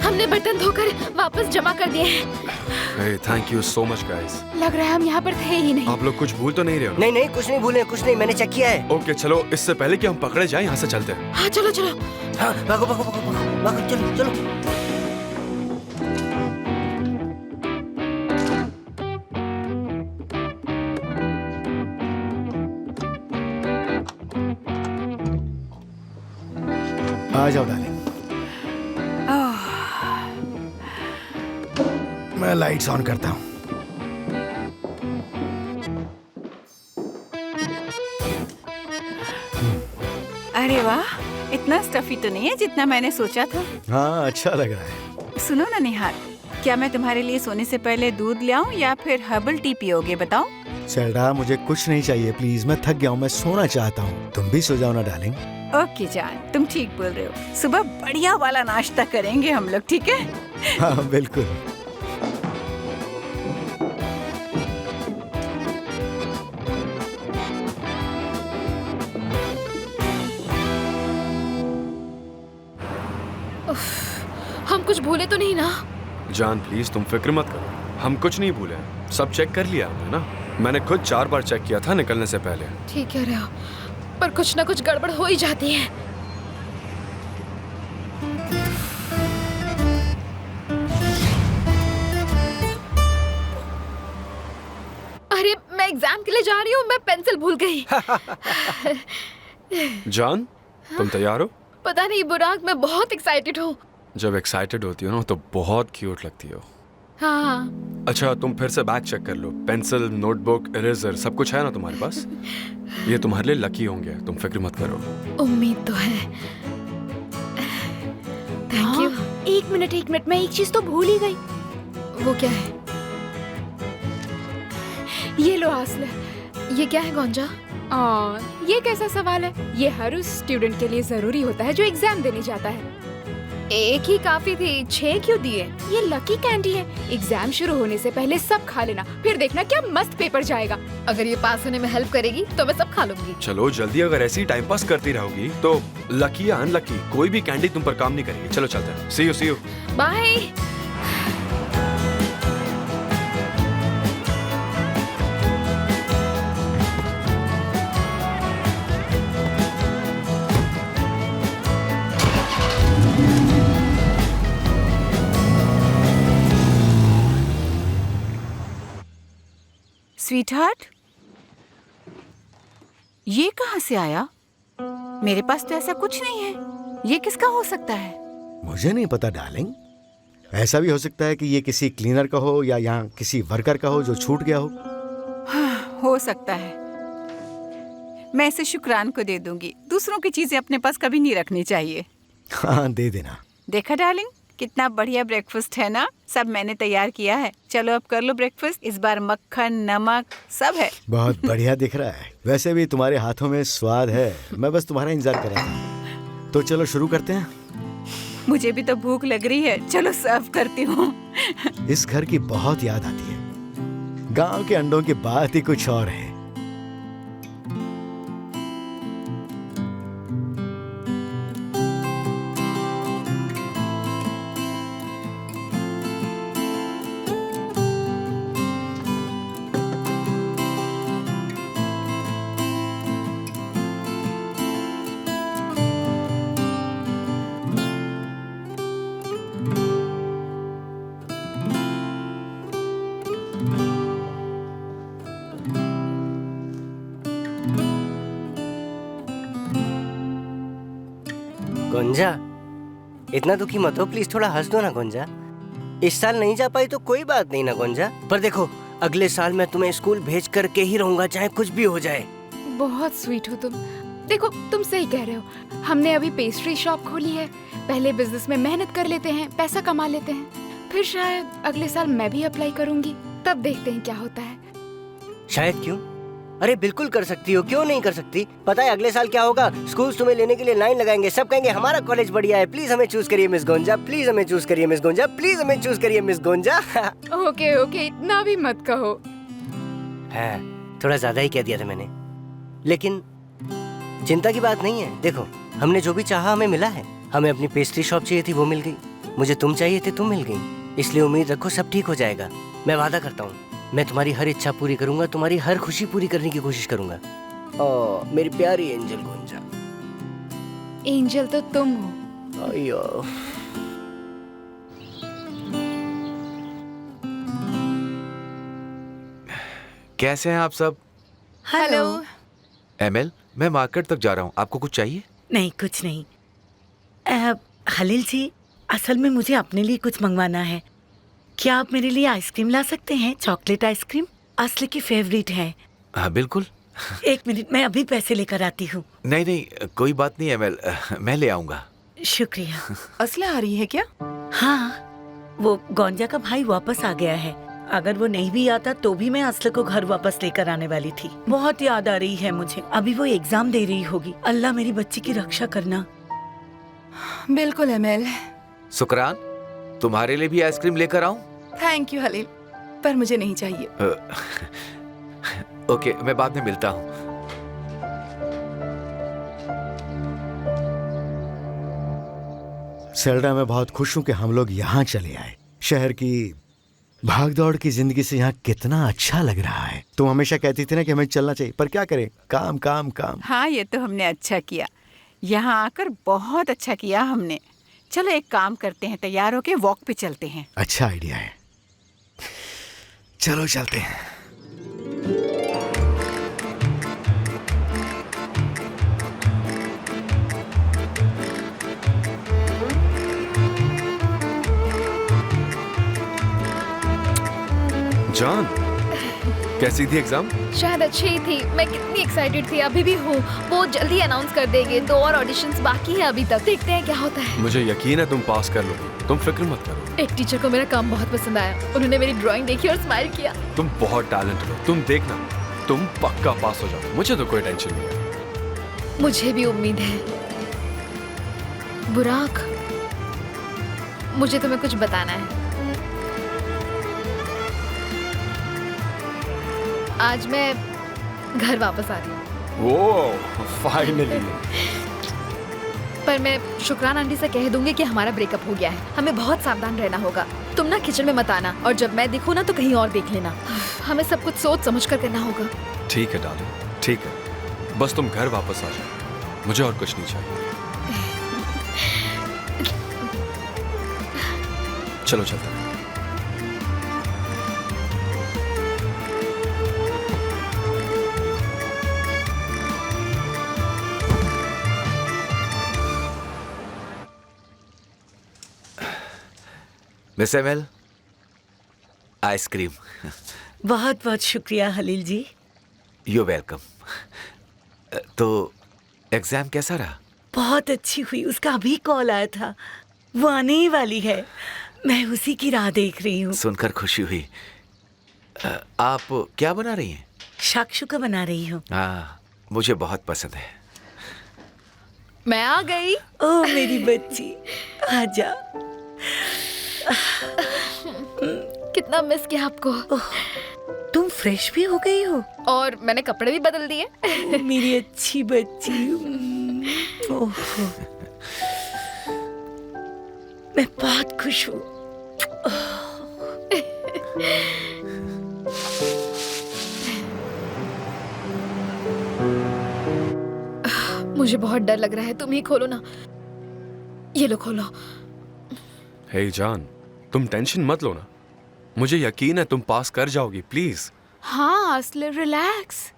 हमने बर्तन धोकर वापस जमा कर दिए हैं। Hey, thank you so much guys। लग रहा है हम यहाँ पर थे ही नहीं। आप लोग कुछ भूल तो नहीं रहे हो? नहीं, कुछ नहीं भूले, कुछ नहीं, मैंने चेक किया है। ओके, चलो इससे पहले कि हम पकड़े जाएं यहाँ से चलते हैं। हाँ, चलो। हाँ, भागो, चलो। आ जाओ डार्लिंग। मैं लाइट्स ऑन करता हूँ। अरे वाह, इतना स्टफी तो नहीं है जितना मैंने सोचा था। हाँ, अच्छा लग रहा है। सुनो ना निहार, क्या मैं तुम्हारे लिए सोने से पहले दूध ले आऊं या फिर हर्बल टी पियोगे, बताओ? सेल्डा, मुझे कुछ नहीं चाहिए प्लीज, मैं थक गया हूँ, मैं सोना चाहता हूँ। तुम भी सो जाओ ना डार्लिंग। ओके जान, तुम ठीक बोल रहे हो। सुबह बढ़िया वाला नाश्ता करेंगे हम लोग, ठीक है? हाँ, बिल्कुल। हम कुछ भूले तो नहीं ना? जान प्लीज तुम फिक्र मत करो, हम कुछ नहीं भूले, सब चेक कर लिया हमने ना। मैंने खुद 4 बार चेक किया था निकलने से पहले। ठीक कह रहे हो, पर कुछ ना कुछ गड़बड़ हो ही जाती है। अरे मैं एग्जाम के लिए जा रही हूँ, मैं पेंसिल भूल गई। जान, तुम तैयार हो? पता नहीं बुराक, मैं बहुत एक्साइटेड हूँ। जब एक्साइटेड होती हो ना तो बहुत क्यूट लगती हो। हाँ। अच्छा, तुम फिर से बैग चेक कर लो, पेंसिल, नोटबुक, इरेजर सब कुछ है ना तुम्हारे पास? ये तुम्हारे लिए लकी होंगे, तुम फिक्र मत करो। उम्मीद तो है। Thank you. एक मिनट, मैं एक चीज तो भूल ही गई। वो क्या है? ये लो हासिल। ये क्या है गोंजा? ये कैसा सवाल है? ये हर उस स्टूडेंट के लिए जरूरी होता है जो एग्जाम देने जाता है। एक ही काफी थी, 6 क्यों दिए? ये लकी कैंडी है, एग्जाम शुरू होने से पहले सब खा लेना, फिर देखना क्या मस्त पेपर जाएगा। अगर ये पास होने में हेल्प करेगी तो मैं सब खा लूंगी। चलो जल्दी, अगर ऐसी टाइम पास करती रहोगी तो लकी या अनलकी कोई भी कैंडी तुम पर काम नहीं करेगी। चलो चलते हैं। सी यू। बाय। स्वीटहार्ट, ये कहाँ से आया? मेरे पास तो ऐसा कुछ नहीं है। ये किसका हो सकता है? मुझे नहीं पता डार्लिंग। ऐसा भी हो सकता है कि ये किसी क्लीनर का हो या यहाँ किसी वर्कर का हो जो छूट गया हो। हाँ, हो सकता है। मैं इसे शुक्रान को दे दूंगी। दूसरों की चीजें अपने पास कभी नहीं रखनी चाहिए। हाँ, दे देना। देखा डार्लिंग, कितना बढ़िया ब्रेकफास्ट है ना। सब मैंने तैयार किया है। चलो अब कर लो ब्रेकफास्ट। इस बार मक्खन, नमक सब है। बहुत बढ़िया दिख रहा है। वैसे भी तुम्हारे हाथों में स्वाद है। मैं बस तुम्हारा इंतजार कर रहा था। तो चलो शुरू करते हैं। मुझे भी तो भूख लग रही है। चलो सर्व करती हूँ। इस घर की बहुत याद आती है। गांव के अंडों की बात ही कुछ और है। गुंजा, इतना दुखी मत हो प्लीज। थोड़ा हंस दो ना गुंजा। इस साल नहीं जा पाई तो कोई बात नहीं ना गुंजा। पर देखो, अगले साल मैं तुम्हें स्कूल भेज करके ही रहूंगा, चाहे कुछ भी हो जाए। बहुत स्वीट हो तुम। देखो, तुम सही कह रहे हो। हमने अभी पेस्ट्री शॉप खोली है। पहले बिजनेस में मेहनत कर लेते हैं, पैसा कमा लेते हैं, फिर शायद अगले साल मैं भी अप्लाई करूंगी। तब देखते हैं क्या होता है। शायद क्यों? अरे बिल्कुल कर सकती हो, क्यों नहीं कर सकती। पता है अगले साल क्या होगा? स्कूल तुम्हें लेने के लिए लाइन लगाएंगे। सब कहेंगे हमारा कॉलेज बढ़िया है, प्लीज हमें चूज करिए मिस गोंजा, प्लीज हमें चूज करिए मिस गोंजा, प्लीज हमें चूज करिए मिस गोंजा। ओके ओके, इतना भी मत कहो। है, थोड़ा ज्यादा ही कह दिया था मैंने। लेकिन चिंता की बात नहीं है। देखो, हमने जो भी चाहा हमें मिला है। हमें अपनी पेस्ट्री शॉप चाहिए थी, वो मिल गई। मुझे तुम चाहिए थे, तुम मिल गई। इसलिए उम्मीद रखो सब ठीक हो जाएगा। मैं वादा करता हूँ, मैं तुम्हारी हर इच्छा पूरी करूंगा, तुम्हारी हर खुशी पूरी करने की कोशिश करूंगा। ओ मेरी प्यारी एंजल गुंजा। एंजल तो तुम हो। अयो। कैसे हैं आप सब? हेलो। एमएल, मैं मार्केट तक जा रहा हूँ, आपको कुछ चाहिए? नहीं, कुछ नहीं। खलील जी, असल में मुझे अपने लिए कुछ मंगवाना है। क्या आप मेरे लिए आइसक्रीम ला सकते हैं? चॉकलेट आइसक्रीम असली की फेवरेट है। हाँ बिल्कुल। एक मिनट, मैं अभी पैसे लेकर आती हूँ। नहीं नहीं, कोई बात नहीं एमएल, मैं ले आऊंगा। शुक्रिया। असला आ रही है क्या? हाँ, वो गोंजा का भाई वापस आ गया है। अगर वो नहीं भी आता तो भी मैं असला को घर वापस लेकर आने वाली थी। बहुत याद आ रही है मुझे। अभी वो एग्जाम दे रही होगी। अल्लाह मेरी बच्ची की रक्षा करना। बिल्कुल एमएल। शुक्रान, तुम्हारे लिए भी आइसक्रीम लेकर आऊं? थैंक यू हलील, पर मुझे नहीं चाहिए। ओके, मैं बाद में मिलता हूँ। सेल्डा, मैं बहुत खुश हूँ कि हम लोग यहाँ चले आए। शहर की भागदौड़ की जिंदगी से यहाँ कितना अच्छा लग रहा है। तुम हमेशा कहती थी ना कि हमें चलना चाहिए, पर क्या करें, काम काम काम। हाँ, ये तो हमने अच्छा किया। यहाँ आकर बहुत अच्छा किया हमने। चलो एक काम करते हैं, तैयार होके वॉक पे चलते हैं। अच्छा आइडिया है, चलो चलते हैं। जान, कैसी थी एग्जाम? शायद अच्छी ही थी। मैं कितनी एक्साइटेड थी, अभी भी हूँ। वो जल्दी अनाउंस कर देंगे। 2 और ऑडिशंस बाकी हैं अभी तक। देखते हैं क्या होता है। मुझे यकीन है तुम पास कर लोगी, तुम फिक्र मत करो। एक टीचर को मेरा काम बहुत पसंद आया। उन्होंने मेरी ड्राइंग देखी और स्माइल किया। तुम बहुत टैलेंटेड हो, तुम देखना, तुम पक्का पास हो जाओ। मुझे तो कोई टेंशन नहीं है। मुझे भी उम्मीद है। बुराक, मुझे तुम्हें कुछ बताना है। आज मैं घर वापस आ रही हूँ। वो फाइनली। पर मैं शुक्रान आंटी से कह दूंगी कि हमारा ब्रेकअप हो गया है। हमें बहुत सावधान रहना होगा। तुम ना किचन में मत आना, और जब मैं दिखूँ ना तो कहीं और देख लेना। हमें सब कुछ सोच समझ कर करना होगा। ठीक है डार्लिंग, ठीक है। बस तुम घर वापस आ जाओ, मुझे और कुछ नहीं चाहिए। चलो चलते हैं। मिस एमएल, आइसक्रीम। बहुत बहुत शुक्रिया हलील जी। You welcome. तो एग्जाम कैसा रहा? बहुत अच्छी हुई। उसका अभी कॉल आया था, वो आने ही वाली है। मैं उसी की राह देख रही हूँ। सुनकर खुशी हुई। आप क्या बना रही हैं? शाक्षुका बना रही हूँ। हाँ, मुझे बहुत पसंद है। मैं आ गई। ओ मेरी बच्ची, आजा। कितना मिस किया आपको। तुम फ्रेश भी हो गई हो और मैंने कपड़े भी बदल दिए। मेरी अच्छी बच्ची। ओह, मैं बहुत खुश हूँ। मुझे बहुत डर लग रहा है, तुम ही खोलो ना। ये लो खोलो। हे जान, तुम टेंशन मत लो ना, मुझे यकीन है तुम पास कर जाओगी। प्लीज। हाँ असले, रिलैक्स।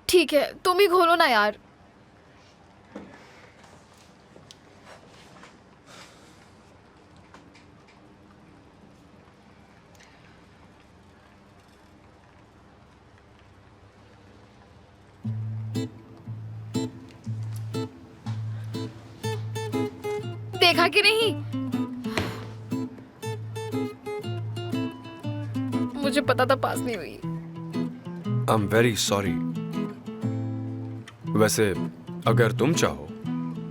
ठीक है, तुम ही खोलो ना यार। देखा कि नहीं? मुझे पता था पास नहीं हुई। I am very sorry. वैसे अगर तुम चाहो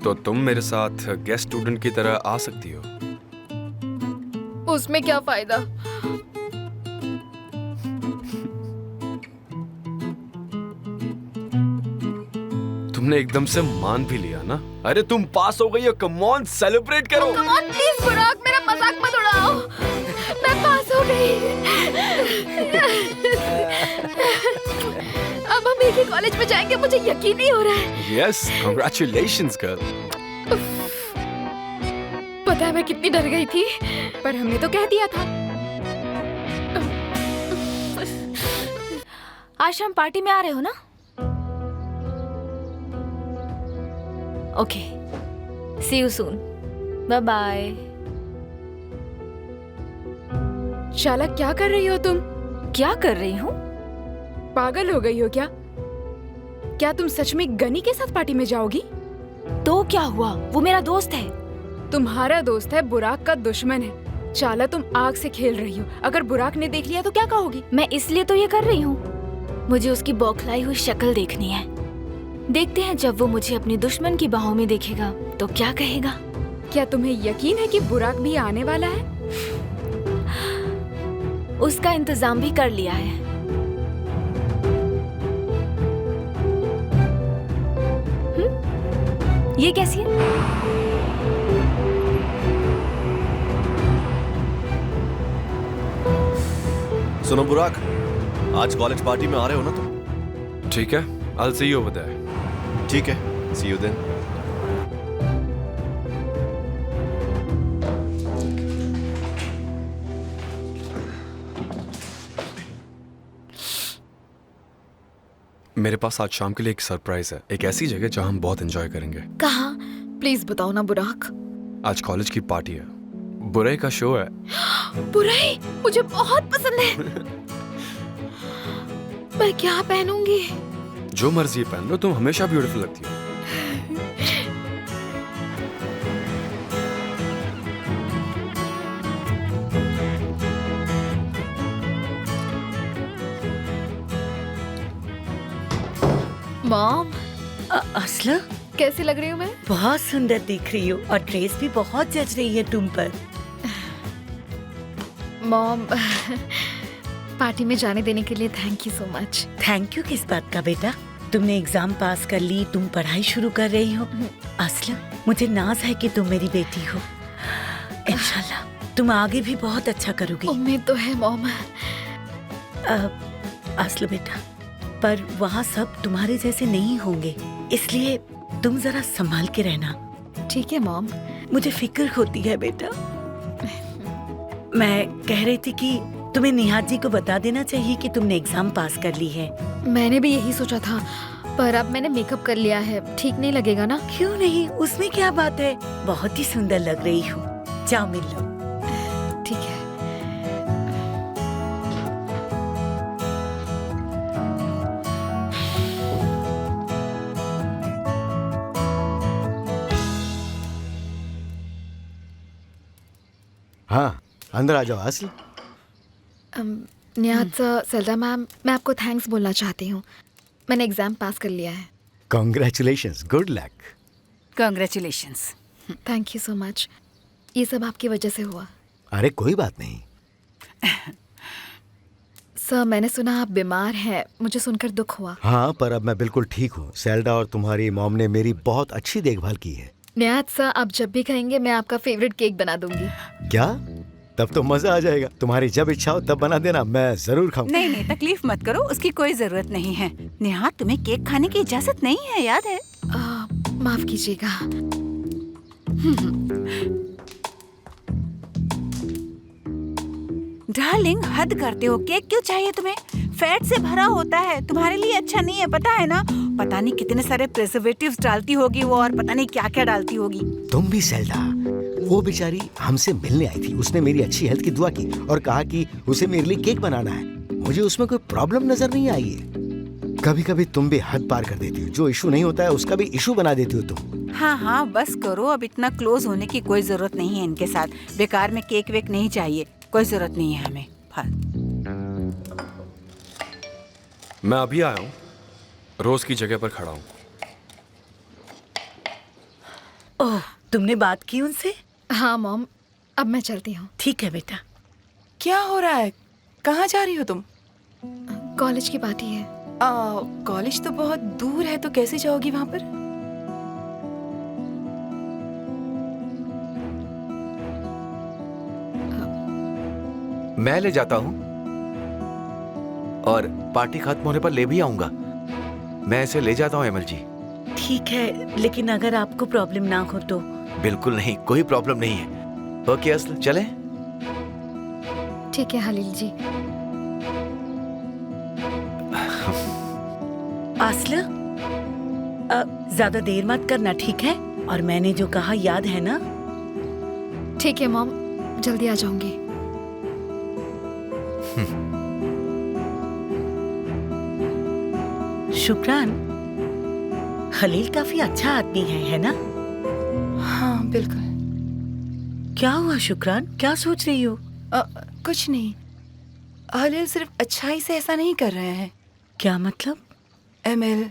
तो तुम मेरे साथ गेस्ट स्टूडेंट की तरह आ सकती हो। उसमें क्या फायदा? तुमने एकदम से मान भी लिया ना। अरे तुम पास हो गई हो, कम ऑन सेलिब्रेट करो। कम ऑन प्लीज बुराक, मेरा मजाक मत उड़ाओ। मैं पास हो गई। अब हम एक ही कॉलेज में जाएंगे, मुझे यकीन नहीं हो रहा है। Yes, congratulations girl. पता है मैं कितनी डर गई थी, पर हमने तो कह दिया था। आज हम पार्टी में आ रहे हो ना? Okay, see you soon, bye bye. शाला क्या कर रही हो तुम? क्या कर रही हूँ? पागल हो गई हो क्या? क्या तुम सच में गनी के साथ पार्टी में जाओगी? तो क्या हुआ, वो मेरा दोस्त है। तुम्हारा दोस्त है, बुराक का दुश्मन है। चाला तुम आग से खेल रही हो, अगर बुराक ने देख लिया तो क्या कहोगी? मैं इसलिए तो ये कर रही हूँ, मुझे उसकी बौखलाई हुई शक्ल देखनी है। देखते हैं जब वो मुझे अपनी दुश्मन की बाहों में देखेगा तो क्या कहेगा। क्या तुम्हें यकीन है कि बुराक भी आने वाला है? उसका इंतजाम भी कर लिया है। ये कैसी है? सुनो बुराक, आज कॉलेज पार्टी में आ रहे हो ना तुम? ठीक है, I'll see you over there. ठीक है, see you then. मेरे पास आज शाम के लिए एक सरप्राइज है, एक ऐसी जगह जहां हम बहुत एंजॉय करेंगे। कहाँ? प्लीज बताओ ना बुराक। आज कॉलेज की पार्टी है, बुराई का शो है। बुराई मुझे बहुत पसंद है। मैं क्या पहनूंगी? जो मर्जी पहन लो, तुम हमेशा ब्यूटीफुल लगती हो। मॉम, असला कैसी लग रही हूँ मैं? बहुत सुंदर दिख रही हो और ड्रेस भी बहुत जच रही है तुम पर। मॉम, पार्टी में जाने देने के लिए thank you so much. Thank you किस बात का बेटा? तुमने एग्जाम पास कर ली, तुम पढ़ाई शुरू कर रही हो। असला, मुझे नाज है कि तुम मेरी बेटी हो। इंशाल्लाह तुम आगे भी बहुत अच्छा करोगी। उम्मीद तो है मॉम। असला बेटा, पर वहाँ सब तुम्हारे जैसे नहीं होंगे, इसलिए तुम जरा संभाल के रहना। ठीक है मॉम। मुझे फिक्र होती है बेटा। मैं कह रही थी कि तुम्हें निहाद जी को बता देना चाहिए कि तुमने एग्जाम पास कर ली है। मैंने भी यही सोचा था, पर अब मैंने मेकअप कर लिया है, ठीक नहीं लगेगा ना? क्यों नहीं, उसमें क्या बात है, बहुत ही सुंदर लग रही हो। जाओ मिल लो। हाँ, अंदर आ जाओ असल। निहाद सर, सेल्डा मैम, मैं आपको थैंक्स बोलना चाहती हूँ। मैंने एग्जाम पास कर लिया है। Congratulations, good luck. Congratulations. Thank you so much. ये सब आपकी वजह से हुआ। अरे कोई बात नहीं। सर, मैंने सुना आप बीमार हैं। मुझे सुनकर दुख हुआ। हाँ, पर अब मैं बिल्कुल ठीक हूँ। सेल्डा और तुम्हारी मॉम ने मेरी बहुत अच्छी देखभाल की है। निहाद सर, आप जब भी कहेंगे मैं आपका फेवरेट केक बना दूंगी। क्या? तब तो मजा आ जाएगा। तुम्हारी जब इच्छा हो तब बना देना, मैं जरूर खाऊंगा। नहीं नहीं, तकलीफ मत करो, उसकी कोई जरूरत नहीं है। निहाद, तुम्हें केक खाने की इजाजत नहीं है, याद है? माफ कीजिएगा। डार्लिंग, हद करते हो। केक क्यों चाहिए तुम्हें? फैट से भरा होता है, तुम्हारे लिए अच्छा नहीं है, पता है ना? पता नहीं कितने सारे प्रिजर्वेटिव्स डालती होगी वो, और पता नहीं क्या क्या डालती होगी। तुम भी सेल्डा, वो बेचारी हमसे मिलने आई थी। उसने मेरी अच्छी हेल्थ की दुआ की और कहा कि उसे मेरे लिए केक बनाना है। मुझे उसमें कोई प्रॉब्लम नजर नहीं आई है। कभी कभी तुम भी हद पार कर देती हो। जो इशू नहीं होता है उसका भी इशू बना देती हो तुम। हाँ हाँ, बस करो। अब इतना क्लोज होने की कोई जरूरत नहीं है इनके साथ। बेकार में केक वेक नहीं चाहिए, कोई जरूरत नहीं है हमें। मैं अभी आया हूँ, रोज की जगह पर खड़ा हूँ। ओह, तुमने बात की उनसे? हाँ मॉम, अब मैं चलती हूँ। ठीक है बेटा। क्या हो रहा है? कहाँ जा रही हो तुम? कॉलेज की पार्टी है। कॉलेज तो बहुत दूर है, तो कैसे जाओगी वहाँ पर? मैं ले जाता हूँ और पार्टी खत्म होने पर ले भी आऊंगा। मैं इसे ले जाता हूँ एमएल जी। ठीक है, लेकिन अगर आपको प्रॉब्लम ना हो तो। बिल्कुल नहीं, कोई प्रॉब्लम नहीं है। ओके असल, चले? ठीक है हलील जी। असल, ज्यादा देर मत करना, ठीक है? और मैंने जो कहा याद है ना? ठीक है मॉम, जल्दी आ जाऊंगी। शुक्रान, खलील काफी अच्छा आदमी है ना? हाँ बिल्कुल। क्या हुआ शुक्रान, क्या सोच रही हो? कुछ नहीं। हलील सिर्फ अच्छाई से ऐसा नहीं कर रहे हैं। क्या मतलब? एमएल,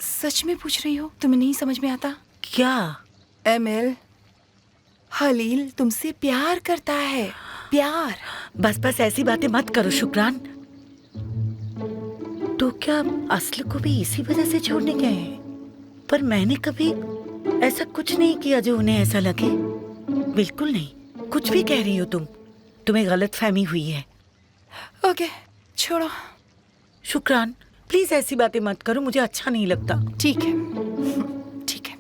सच में पूछ रही हो? तुम्हें नहीं समझ में आता? क्या? एमएल, हलील तुमसे प्यार करता है। प्यार। बस ऐसी बातें मत करो शुक्रान। तो क्या असल को भी इसी वजह से छोड़ने गए हैं? पर मैंने कभी ऐसा कुछ नहीं किया जो उन्हें ऐसा लगे। बिल्कुल नहीं। कुछ भी कह रही हो तुम। तुम्हें गलतफहमी हुई है। ओके, छोड़ो। शुक्रान, प्लीज ऐसी बातें मत करो, मुझे अच्छा नहीं लगता। ठीक है, ठीक है।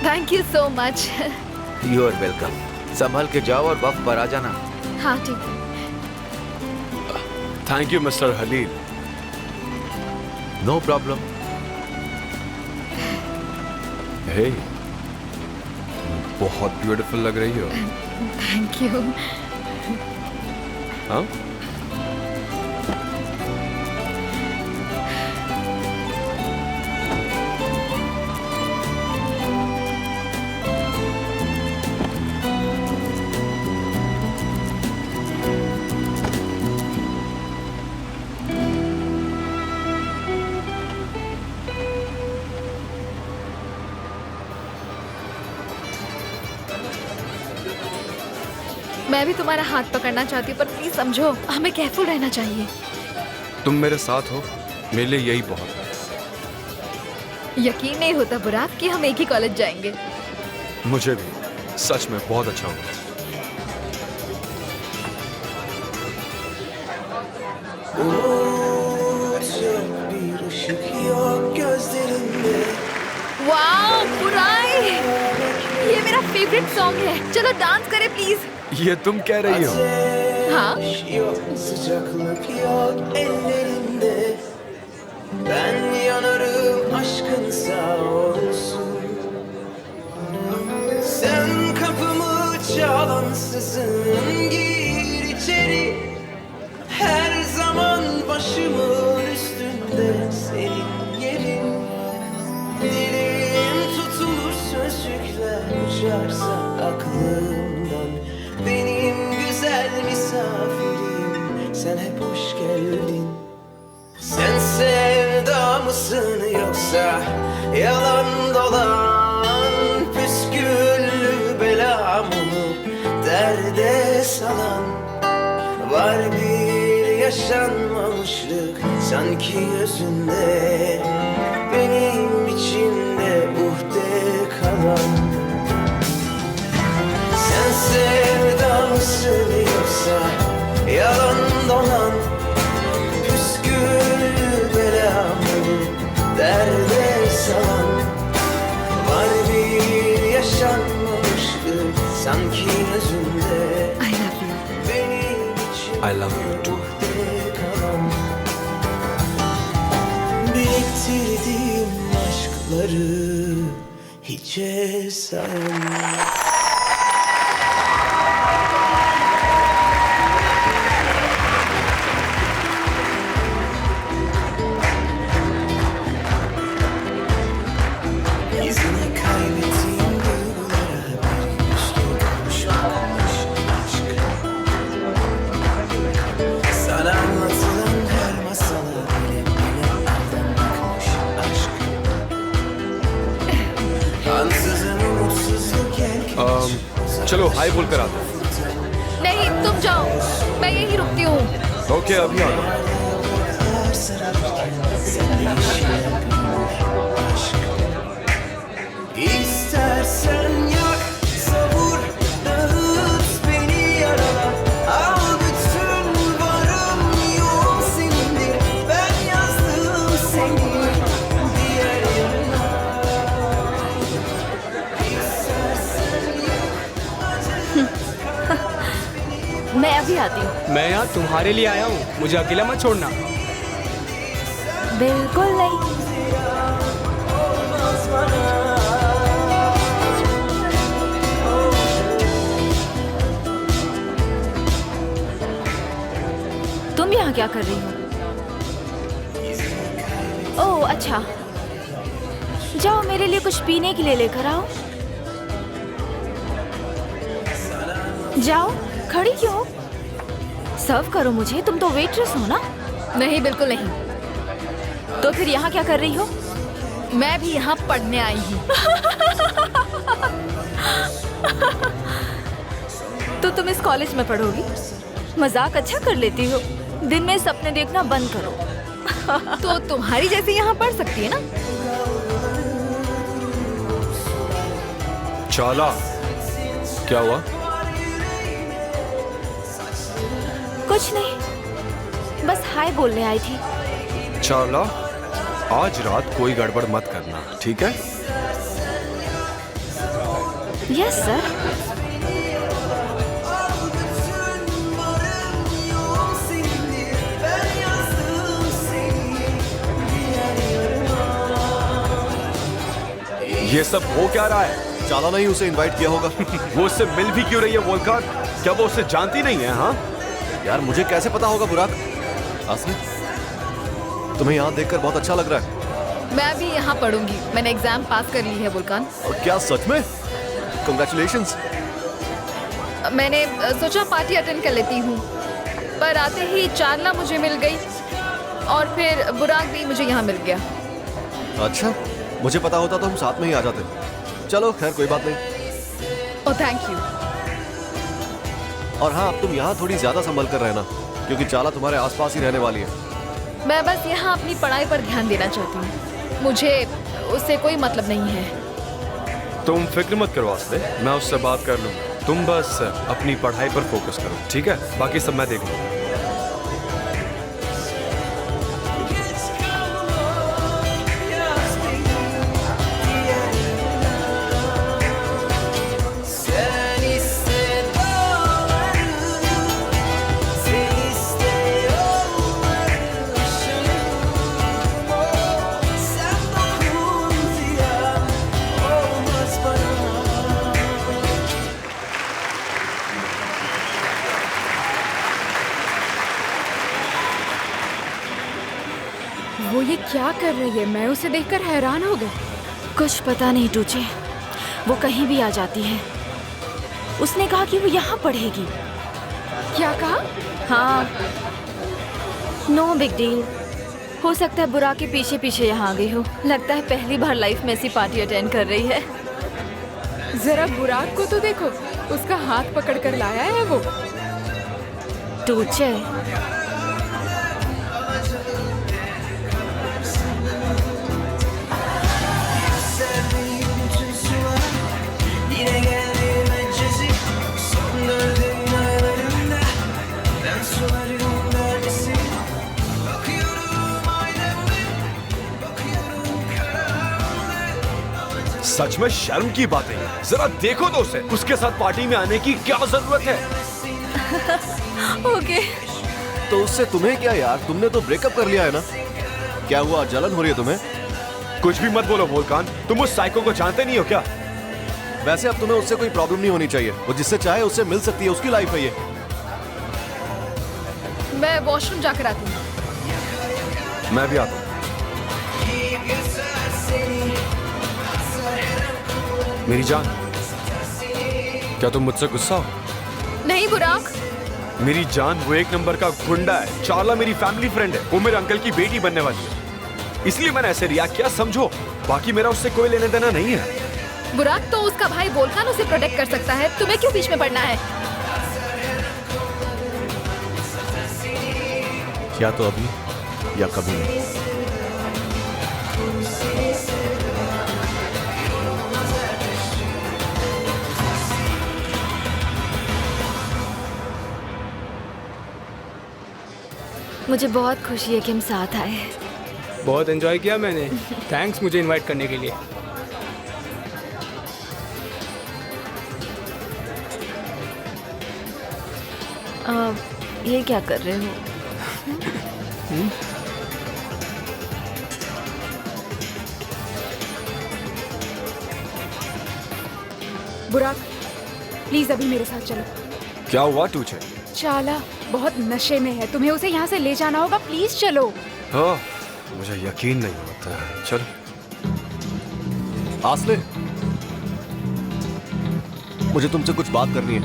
Thank you so much. You are welcome. संभल के जाओ और वक्त पर आ जाना। हाँ ठीक है। Thank you mister Halil. No problem. Hey, बहुत ब्यूटीफुल लग रही हो। Thank you. हाँ? मैं भी तुम्हारा हाथ पकड़ना चाहती हूँ, पर प्लीज समझो, हमें केयरफुल रहना चाहिए। तुम मेरे साथ हो, मेरे लिए यही बहुत है। यकीन नहीं होता बुराक कि हम एक ही कॉलेज जाएंगे। मुझे भी सच में बहुत अच्छा हुआ। वाओ, बुराई! फेवरेट सॉन्ग है, चलो डांस करें प्लीज। ये तुम कह रही हो? हाँ। Sıcaklık yok ellerinde. Ben yanarım aşkın sağ olsun. Sen kapımı çalansızın gir içeri. Her zaman başımın üstünde senin yerin. Dilim tutulur sözcükler uçarsa aklımdan. Benim güzel misafirim, sen hep hoş geldin. Sen sevda mısın yoksa yalan dolan püsküllü belam olup derde salan? Var bir yaşanmamışlık sanki gözünde, benim içimde uhde kalan. Sen sevda mısın yoksa yalan dolan püskül belamı derde salan? Var bir yaşanmamışlık sanki gözünde, benim içimde I love you too. kalan. Biriktirdiğim aşkları hiçe sayılmaz. चलो हाय बोल कर आते। नहीं तुम जाओ, मैं यहीं रुकती हूँ। ओके अभी आ जाओ। İstersen yak, savur, dağıt beni yarala. Al bütün varım yok senindir. Ben yazdım seni diğer yana. मैं अभी आती हूँ। मैं यहाँ तुम्हारे लिए आया हूँ, मुझे अकेला मत छोड़ना। बिल्कुल नहीं। तुम यहाँ क्या कर रही हो? ओह अच्छा, जाओ मेरे लिए कुछ पीने के लिए लेकर आओ। जाओ, खड़ी क्यों हो? सर्व करो मुझे, तुम तो वेट्रेस हो ना? नहीं बिल्कुल नहीं। तो फिर यहाँ क्या कर रही हो? मैं भी यहाँ पढ़ने आई हूँ। तो तुम इस कॉलेज में पढ़ोगी? मजाक अच्छा कर लेती हो। दिन में सपने देखना बंद करो। तो तुम्हारी जैसी यहाँ पढ़ सकती है ना? चाला, क्या हुआ? कुछ नहीं, बस हाय बोलने आई थी। चाला, आज रात कोई गड़बड़ मत करना, ठीक है? Yes sir. ये सब हो क्या रहा है? चाला नहीं उसे इनवाइट किया होगा। वो उससे मिल भी क्यों रही है वोल्कान? क्या वो उसे जानती नहीं है? हाँ यार मुझे कैसे पता होगा बुराक? आसमी, तुम्हें यहाँ देखकर बहुत अच्छा लग रहा है। मैं भी यहाँ पढ़ूंगी, मैंने एग्जाम पास कर ली है वोल्कान। और क्या सच में? कंग्रेचुलेशंस। मैंने सोचा पार्टी अटेंड कर लेती हूँ, पर आते ही चारला मुझे मिल गई और फिर बुराक भी मुझे यहाँ मिल गया। अच्छा, मुझे पता होता तो हम साथ में ही आ जाते। चलो खैर कोई बात नहीं। Oh thank you. और हाँ, अब तुम यहाँ थोड़ी ज्यादा संभल कर रहना, क्योंकि चाला तुम्हारे आसपास ही रहने वाली है। मैं बस यहाँ अपनी पढ़ाई पर ध्यान देना चाहती हूँ, मुझे उससे कोई मतलब नहीं है। तुम फिक्र मत करो आसले, मैं उससे बात कर लूंगा। तुम बस अपनी पढ़ाई पर फोकस करो, ठीक है? बाकी सब मैं देख लूंगा। वो ये क्या कर रही है? मैं उसे देखकर हैरान हो गई। कुछ पता नहीं टूचे, वो कहीं भी आ जाती है। उसने कहा कि वो यहाँ पढ़ेगी। क्या कहा? हाँ, नो बिग डील। हो सकता है बुरा के पीछे पीछे यहाँ आ गई हो। लगता है पहली बार लाइफ में ऐसी पार्टी अटेंड कर रही है। जरा बुराक को तो देखो, उसका हाथ पकड़ कर लाया है वो। टूचे, Yine geldi meclisi. Son gördüğün aylarımda ben sularım neredesin? Bakıyorum aynamda, bakıyorum karanlık. सच में शर्म की बात है। जरा देखो तो उसे, उसके साथ पार्टी में आने की क्या जरूरत है? ओके। तो उससे तुम्हें क्या यार, तुमने तो ब्रेकअप कर लिया है ना। क्या हुआ, जलन हो रही है तुम्हें? कुछ भी मत बोलो वोल्कान, तुम उस साइको को जानते नहीं हो क्या? वैसे अब तुम्हें उससे कोई प्रॉब्लम नहीं होनी चाहिए। वो जिससे चाहे उससे मिल सकती है, उसकी लाइफ है ये। मैं वॉशरूम जाकर आती हूँ। मैं भी आता हूँ। मेरी जान, क्या तुम मुझसे गुस्सा हो? नहीं बुराक। मेरी जान, वो एक नंबर का गुंडा है। चार्ला मेरी फैमिली फ्रेंड है। वो मेरे अंकल की बेटी बनने वाली है, इसलिए मैंने ऐसे रिएक्ट किया, समझो। बाकी मेरा उससे कोई लेने देना नहीं है। बुराक, तो उसका भाई वोल्कान उसे प्रोटेक्ट कर सकता है, तुम्हें क्यों बीच में पड़ना है? या तो अभी या कभी नहीं। मुझे बहुत खुशी है कि हम साथ आए। बहुत एंजॉय किया मैंने। थैंक्स मुझे इनवाइट करने के लिए। ये क्या कर रहे हो? बुराक, प्लीज अभी मेरे साथ चलो। क्या हुआ टूचे? चाला बहुत नशे में है, तुम्हें उसे यहाँ से ले जाना होगा। प्लीज चलो। हाँ, मुझे यकीन नहीं होता। चलो। आसले, मुझे तुमसे कुछ बात करनी है।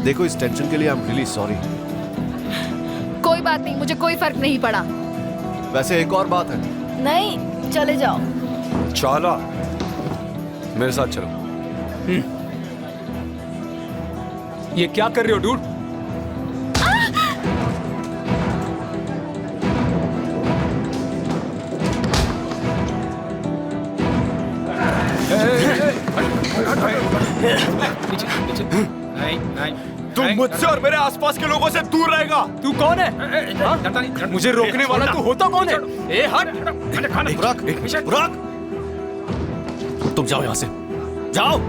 देखो, इस टेंशन के लिए आई एम रियली सॉरी। कोई बात नहीं, मुझे कोई फर्क नहीं पड़ा। वैसे एक और बात है। नहीं, चले जाओ। चाला, मेरे साथ चलो। ये क्या कर रहे हो डूड? तुम मुझसे और मेरे आसपास के लोगों से दूर रहेगा। तू कौन है? मुझे रोकने वाला तू होता कौन है? ए हट! बुराक, तुम जाओ यहां से, जाओ।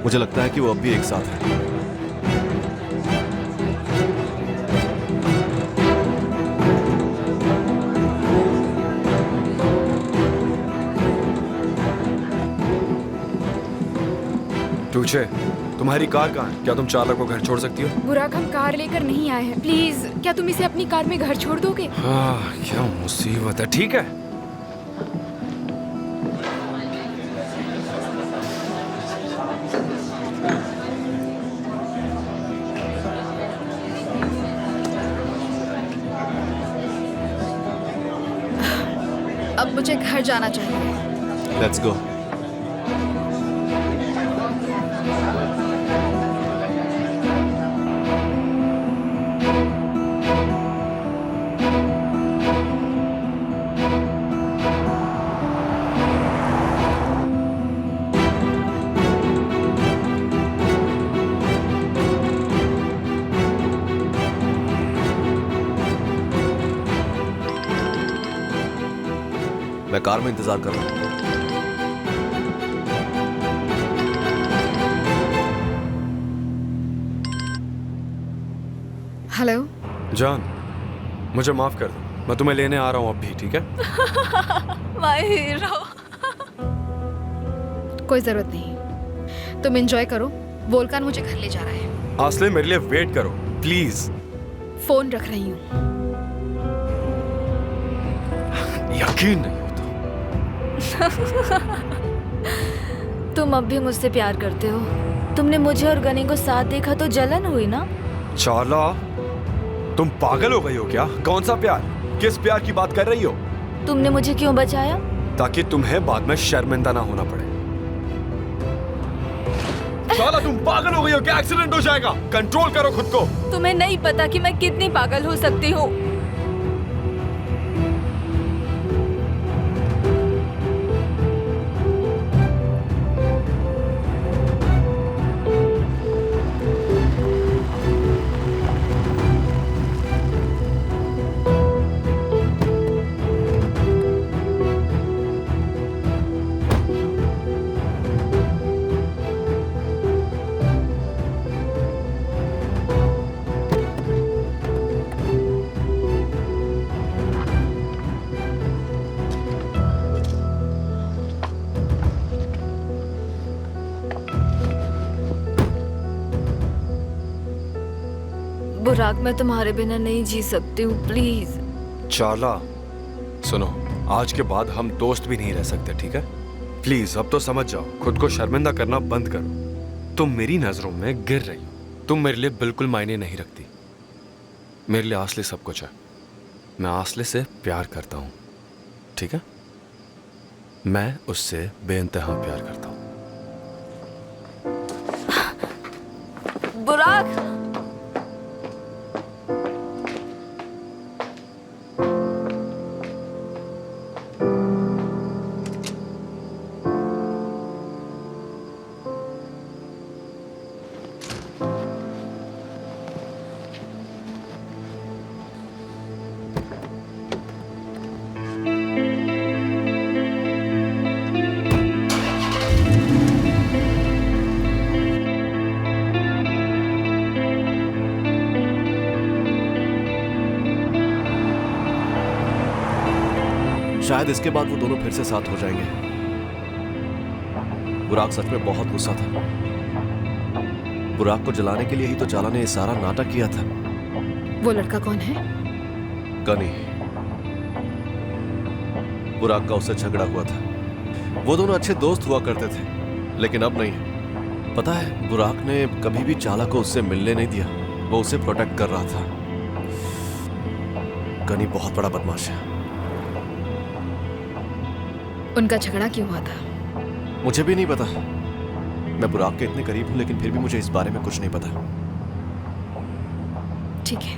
मुझे लगता है कि वो अब भी एक साथ है। टूचे, तुम्हारी कार कहाँ है? क्या तुम चार्ला को घर छोड़ सकती हो? बुराक, हम कार लेकर नहीं आए हैं। प्लीज, क्या तुम इसे अपनी कार में घर छोड़ दोगे? हाँ, क्या मुसीबत है। ठीक है। अब मुझे घर जाना चाहिए। Let's go. मैं कार में इंतजार कर रहा हूँ। हेलो। जान, मुझे माफ कर दो, मैं तुम्हें लेने आ रहा हूँ अब भी, ठीक है? My hero. कोई जरूरत नहीं, तुम एंजॉय करो। वोल्कान मुझे घर ले जा रहा है। आस्ले, मेरे लिए वेट करो प्लीज। फोन रख रही हूँ। यकीन नहीं होता। तुम अब भी मुझसे प्यार करते हो। तुमने मुझे और गनी को साथ देखा तो जलन हुई ना? चार्ला, तुम पागल हो गई हो क्या? कौन सा प्यार? किस प्यार की बात कर रही हो? तुमने मुझे क्यों बचाया? ताकि तुम्हें बाद में शर्मिंदा ना होना पड़े। चार्ला, तुम पागल हो गई हो क्या? एक्सीडेंट हो जाएगा, कंट्रोल करो खुद को। तुम्हें नहीं पता कि मैं कितनी पागल हो सकती हूँ। बुराक, मैं तुम्हारे बिना नहीं जी सकती हूँ, प्लीज। चार्ला, सुनो, आज के बाद हम दोस्त भी नहीं रह सकते, ठीक है? प्लीज अब तो समझ जाओ, खुद को शर्मिंदा करना बंद करो। तुम मेरी नजरों में गिर रही हो। तुम मेरे लिए बिल्कुल मायने नहीं रखती। मेरे लिए आस्ले सब कुछ है। मैं आस्ले से प्यार करता हूँ, ठीक है? मैं उससे बेइंतहा प्यार करता हूँ। बुराक, शायद इसके बाद वो दोनों फिर से साथ हो जाएंगे। बुराक सच में बहुत गुस्सा था। बुराक को जलाने के लिए ही तो चाला ने ये सारा नाटक किया था। वो लड़का कौन है? गनी। बुराक का उससे झगड़ा हुआ था। वो दोनों अच्छे दोस्त हुआ करते थे, लेकिन अब नहीं। पता है, बुराक ने कभी भी चाला को उससे मिलने नहीं दिया। वो उसे प्रोटेक्ट कर रहा था। गनी बहुत बड़ा बदमाश है। उनका झगड़ा क्यों हुआ था? मुझे भी नहीं पता। मैं बुराक के इतने करीब हूं, लेकिन फिर भी मुझे इस बारे में कुछ नहीं पता। ठीक है।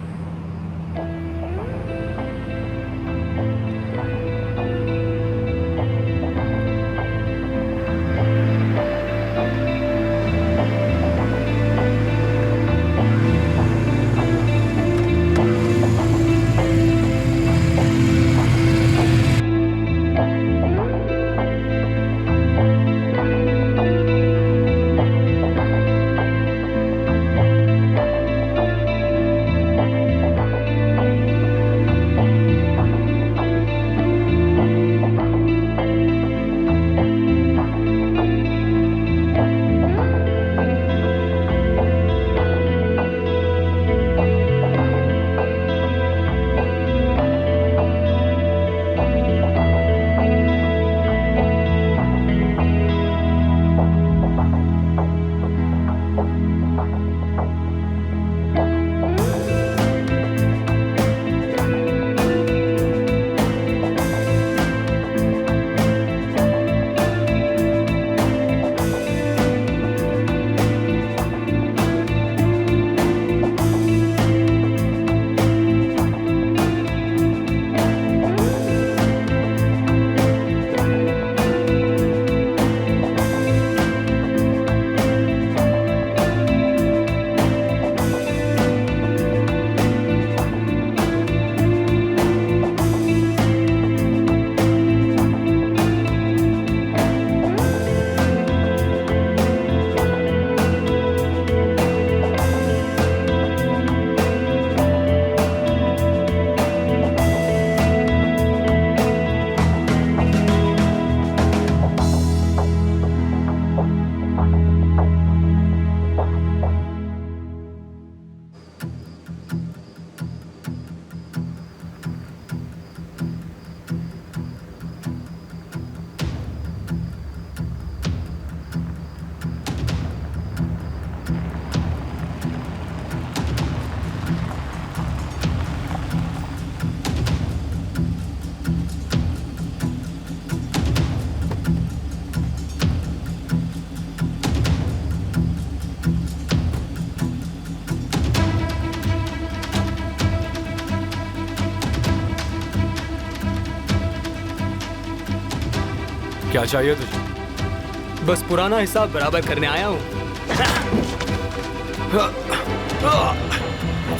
क्या चाहिए तुझे? बस पुराना हिसाब बराबर करने आया हूँ।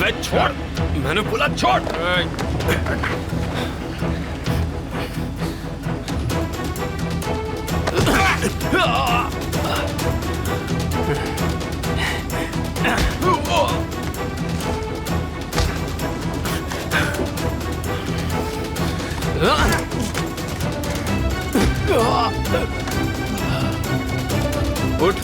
वे छोड़, मैंने बोला छोड़। उठ।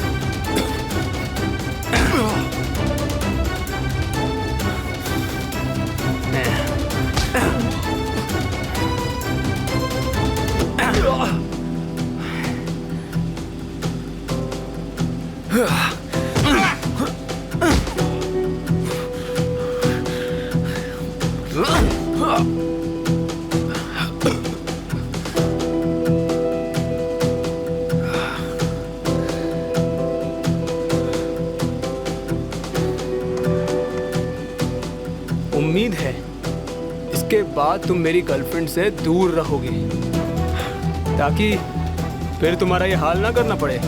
उम्मीद है इसके बाद तुम मेरी गर्लफ्रेंड से दूर रहोगे, ताकि फिर तुम्हारा ये हाल ना करना पड़े।